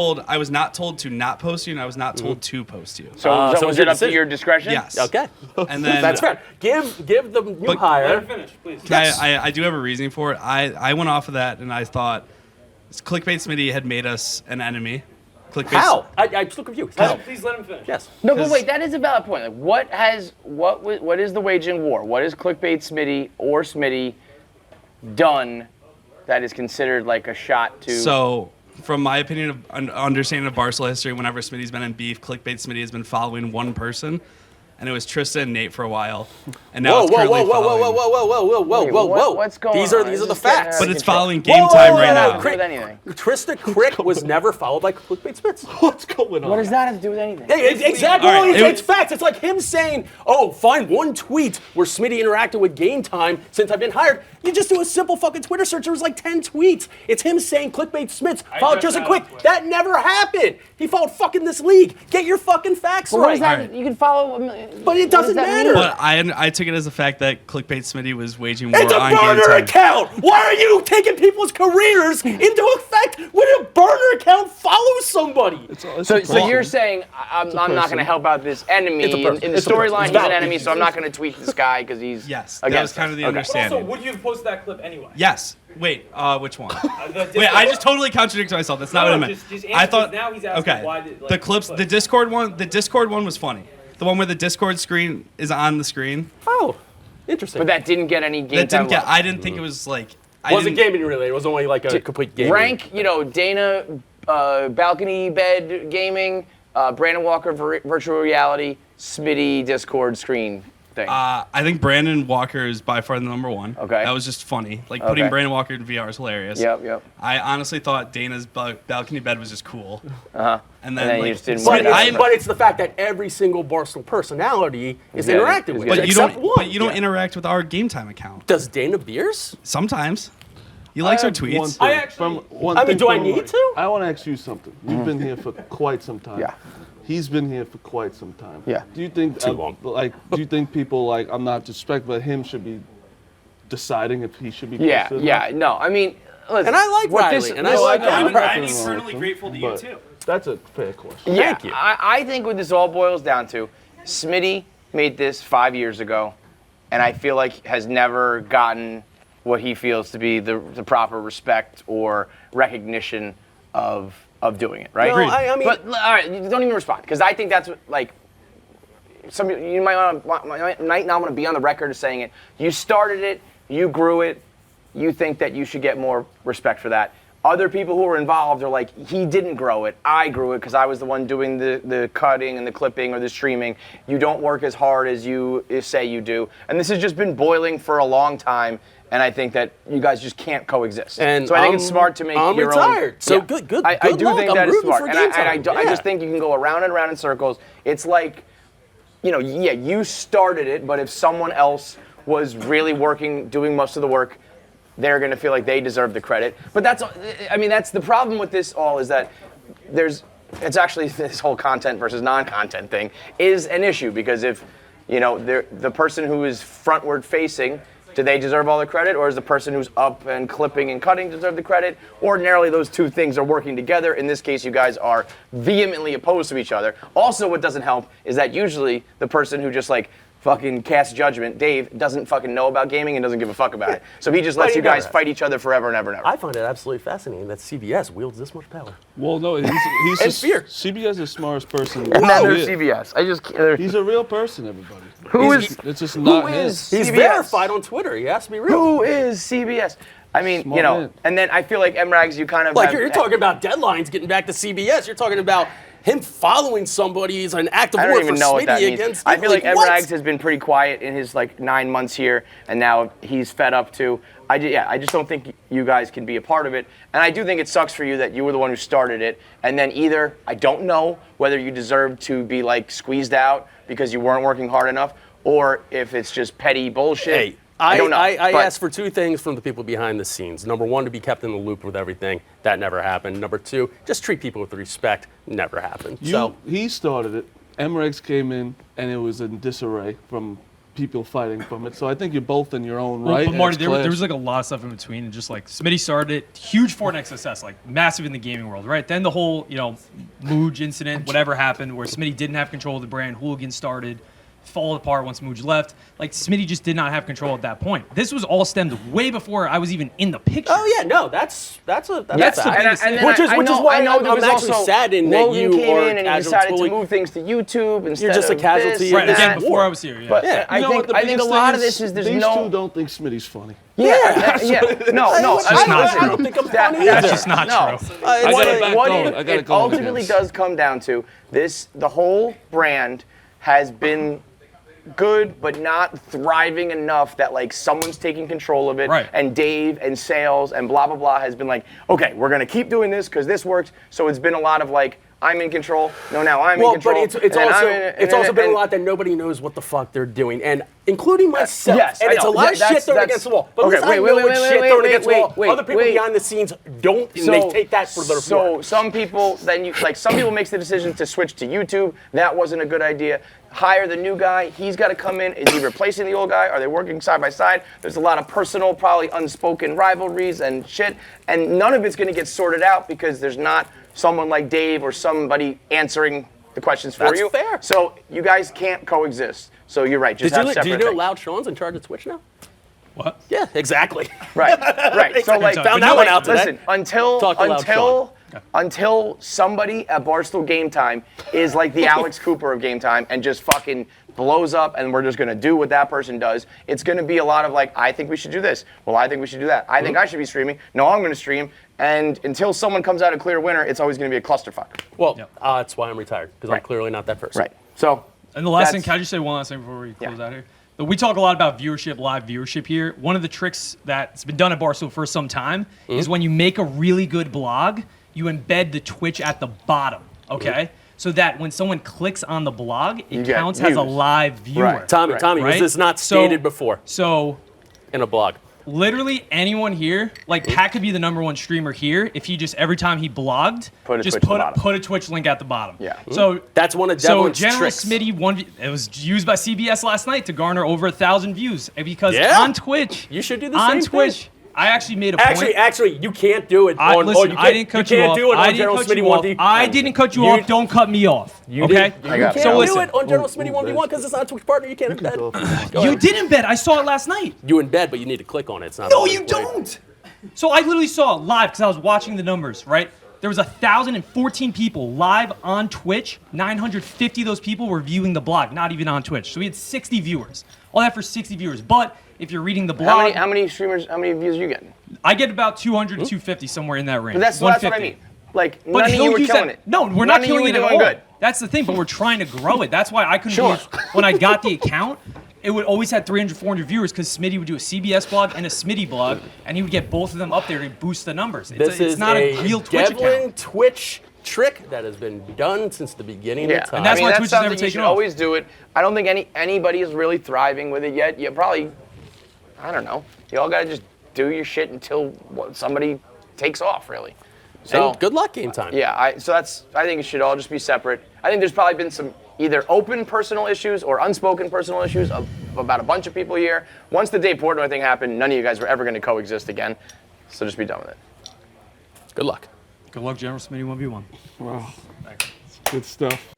not told to not post you, and I was not told to post you. So was it up to your discretion? Yes. Okay. And then That's fair. Give the new hire. Let her finish, please. I do have a reasoning for it. I went off of that, and I thought Clickbait Smitty had made us an enemy. Clickbait. How? I'm still confused. How? Please let him finish. Yes. No, but wait, that is a valid point. Like, what is the waging war? What has Clickbait Smitty or Smitty done that is considered like a shot to? So, from my opinion of understanding of Barstool history, whenever Smitty's been in beef, Clickbait Smitty has been following one person, and it was Tristan and Nate for a while, and now it's currently following. Whoa. What's going These on? are the This is facts. But it's following Game Time right now. With anything. Trista Crick was never followed by Clickbait Spitz. What's going on? What does that have to do with anything? Hey, exactly. All right, It's facts. It's like him saying, "Oh, find one tweet where Smitty interacted with Game Time since I've been hired." You just do a simple fucking Twitter search. There was like 10 tweets. It's him saying Clickbait Smiths followed just Tristan found Quick. That never happened. He followed fucking this league. Get your fucking facts What right. is that? Right. You can follow. But it doesn't matter. But I took it as the fact that Clickbait Smitty was waging war It's a on Game burner Time. account. Why are you taking people's careers into effect when a burner account follows somebody? So you're saying I'm not going to help out this enemy It's a person. in the It's a person. storyline? It's He's an valid. enemy, so I'm not going to tweet this guy because he's Yes, that was against kind of us. the Okay. But also, understanding. would you have posted that clip anyway? Yes. Wait, which one? The Wait, I just totally contradicted myself. That's not what I meant. Just I answer, thought. 'cause now he's asking Okay. why did, like, the clips, the Discord one. The Discord one was funny. The one where the Discord screen is on the screen. Oh, interesting. But that didn't get any game That didn't time get. love. I didn't think it was like. I wasn't didn't- gaming related. It was only like a complete game. Rank, Dana, balcony bed gaming, Brandon Walker virtual reality, Smitty Discord screen thing. I think Brandon Walker is by far the number one. Okay. That was just funny. Like putting Okay. Brandon Walker in VR is hilarious. Yep. I honestly thought Dana's balcony bed was just cool. Uh-huh. And then you like, just didn't But, want but it's the fact that every single Barstool personality is Yeah, interacted with. but But you except don't. one. But you don't interact with our Game Time account. Does Dana Beers? Sometimes. He likes our tweets. I actually- mean, do I need to? I want to ask you something. You've been here for quite some time. Yeah. He's been here for quite some time. Yeah. Do you think Too long. do you think people like I'm not disrespectful, but him should be deciding if he should be Yeah, posted? yeah. No, I mean, listen. And I like what Riley, and I like I'm I'm eternally grateful to you, too. That's a fair question. Yeah, Thank you. I think what this all boils down to, Smitty made this 5 years ago, and I feel like has never gotten what he feels to be the proper respect or recognition of doing it, right? No, I mean, But all right, you don't even respond because I think that's what, like you might not want to be on the record of saying it. You started it, you grew it. You think that you should get more respect for that. Other people who are involved are like, he didn't grow it. I grew it because I was the one doing the cutting and the clipping or the streaming. You don't work as hard as you say you do. And this has just been boiling for a long time. And I think that you guys just can't coexist. And so I think it's smart to make I'm your retired. own. So Yeah. good I do luck. think I'm that is rooting smart. for And, Game I Time. just think you can go around and around in circles. It's like, you started it, but if someone else was really working, doing most of the work, they're going to feel like they deserve the credit. But that's the problem with this all is that it's actually this whole content versus non-content thing is an issue because if, the person who is frontward facing, do they deserve all the credit, or is the person who's up and clipping and cutting deserve the credit? Ordinarily, those two things are working together. In this case, you guys are vehemently opposed to each other. Also, what doesn't help is that usually the person who just fucking casts judgment, Dave, doesn't fucking know about gaming and doesn't give a fuck about it. So he just lets you guys fight each other forever and ever and ever. I find it absolutely fascinating that CBS wields this much power. Well, no, he's And fear. CBS is the smartest person. And then there's Yeah. CBS. He's a real person, everybody. It's just who not is him. He's CBS? verified on Twitter. He has to be real. Who is CBS? I mean, Smart man. and then I feel like MRAGs, you kind of Like you're talking about deadlines getting back to CBS. You're talking about him following somebody is an act of I war don't for even know what that Smitty means. against. I feel like what? MRAGs has been pretty quiet in his 9 months here, and now he's fed up too. I just don't think you guys can be a part of it, and I do think it sucks for you that you were the one who started it, and then either I don't know whether you deserve to be squeezed out because you weren't working hard enough, or if it's just petty bullshit. Hey, I don't know. I but- asked for two things from the people behind the scenes. Number one, to be kept in the loop with everything. That never happened. Number two, just treat people with respect. Never happened. He started it. MREGs came in, and it was in disarray from people fighting from it. So I think you're both in your own right. But Marty, there was like a lot of stuff in between, and just like Smitty started it, huge Fortnite success, like massive in the gaming world, right? Then the whole, Mooj incident, whatever happened, where Smitty didn't have control of the brand, hooligans started, fall apart once Mooj left. Like Smitty just did not have control at that point. This was all stemmed way before I was even in the picture. Oh yeah, no, that's the biggest thing. Which is why I'm actually saddened that Logan you came are in and he decided to move things to YouTube instead. You're just a casualty. This, right, and again, that. before I was here. Yeah. But Yeah. I think a lot of this is there's these no. two don't think Smitty's funny. Yeah. No. That's not true. I don't think I'm funny That's either. just not true. It ultimately does come down to this: the whole brand has been good, but not thriving enough that like someone's taking control of it. Right. And Dave and sales and blah blah blah has been like, okay, we're gonna keep doing this because this works. So it's been a lot of like, I'm in control. No, now I'm in control. But it's also been a lot that nobody knows what the fuck they're doing, and including myself. Yes, and I it's know. a lot of shit thrown against the wall. But Okay, at least I know it's shit thrown against the wall. Other people behind the scenes don't, and they take that for their So some people some people makes the decision to switch to YouTube. That wasn't a good idea. Hire the new guy. He's got to come in. Is he replacing the old guy? Are they working side by side? There's a lot of personal, probably unspoken rivalries and shit, and none of it's going to get sorted out because there's not someone like Dave or somebody answering the questions for you. That's fair. So you guys can't coexist. So you're right. Just have separate Did you know things. Loud Sean's in charge of Twitch now? What? Yeah, exactly. Right. So like, found that one out today. Listen, until somebody at Barstool Gametime is like the Alex Cooper of Gametime and just fucking blows up, and we're just gonna do what that person does. It's gonna be a lot of like, I think we should do this. Well, I think we should do that. I think I should be streaming. No, I'm gonna stream. And until someone comes out a clear winner, it's always gonna be a clusterfuck. Well, that's why I'm retired, because I'm clearly not that person. Right. So. And the last thing, can I just say one last thing before we close out here? But we talk a lot about viewership, live viewership here. One of the tricks that's been done at Barstool for some time is when you make a really good blog, you embed the Twitch at the bottom, okay? So that when someone clicks on the blog, it counts as a live viewer. Right. Tommy, was this not stated before? So, in a blog. Literally anyone here, like Pat could be the #1 streamer here if he just every time he blogged, put a Twitch link at the bottom. Yeah. So that's one of Devlin's General tricks. Smitty it was used by CBS last night to garner over 1,000 views because on Twitch, you should do the on same Twitch. thing. I actually made a point. Actually, you can't do it. Listen, I didn't cut you off. I didn't cut you off. I didn't cut you off. Don't cut me off. Okay? You can't do it on General Smitty 1v1 because it's not a Twitch partner. You can't embed. You did embed. I saw it last night. You embed, but you need to click on it. It's not. No, you don't. So I literally saw it live because I was watching the numbers, right? There was 1,014 people live on Twitch. 950 of those people were viewing the blog, not even on Twitch. So we had 60 viewers. All that for 60 viewers. But if you're reading the blog... How many streamers, how many views are you getting? I get about 200 to 250, somewhere in that range. But that's what I mean. Like, but none of you were killing it. No, we're not killing it at all. Good. That's the thing, but we're trying to grow it. That's why I couldn't believe when I got the account, it would always had 300, 400 viewers because Smitty would do a CBS blog and a Smitty blog, and he would get both of them up there to boost the numbers. It's not a real Twitch account. Twitch trick that has been done since the beginning of time. And that's why Twitch has never taken off. You should always do it. I don't think anybody is really thriving with it yet. You probably, I don't know. You all got to just do your shit until somebody takes off, really. So and good luck Gametime. Yeah, I think it should all just be separate. I think there's probably been some either open personal issues or unspoken personal issues about a bunch of people here. Once the Dave Portnoy thing happened, none of you guys were ever going to coexist again. So just be done with it. Good luck. Good luck, General Smitty 1v1. Wow. Thanks. Good stuff.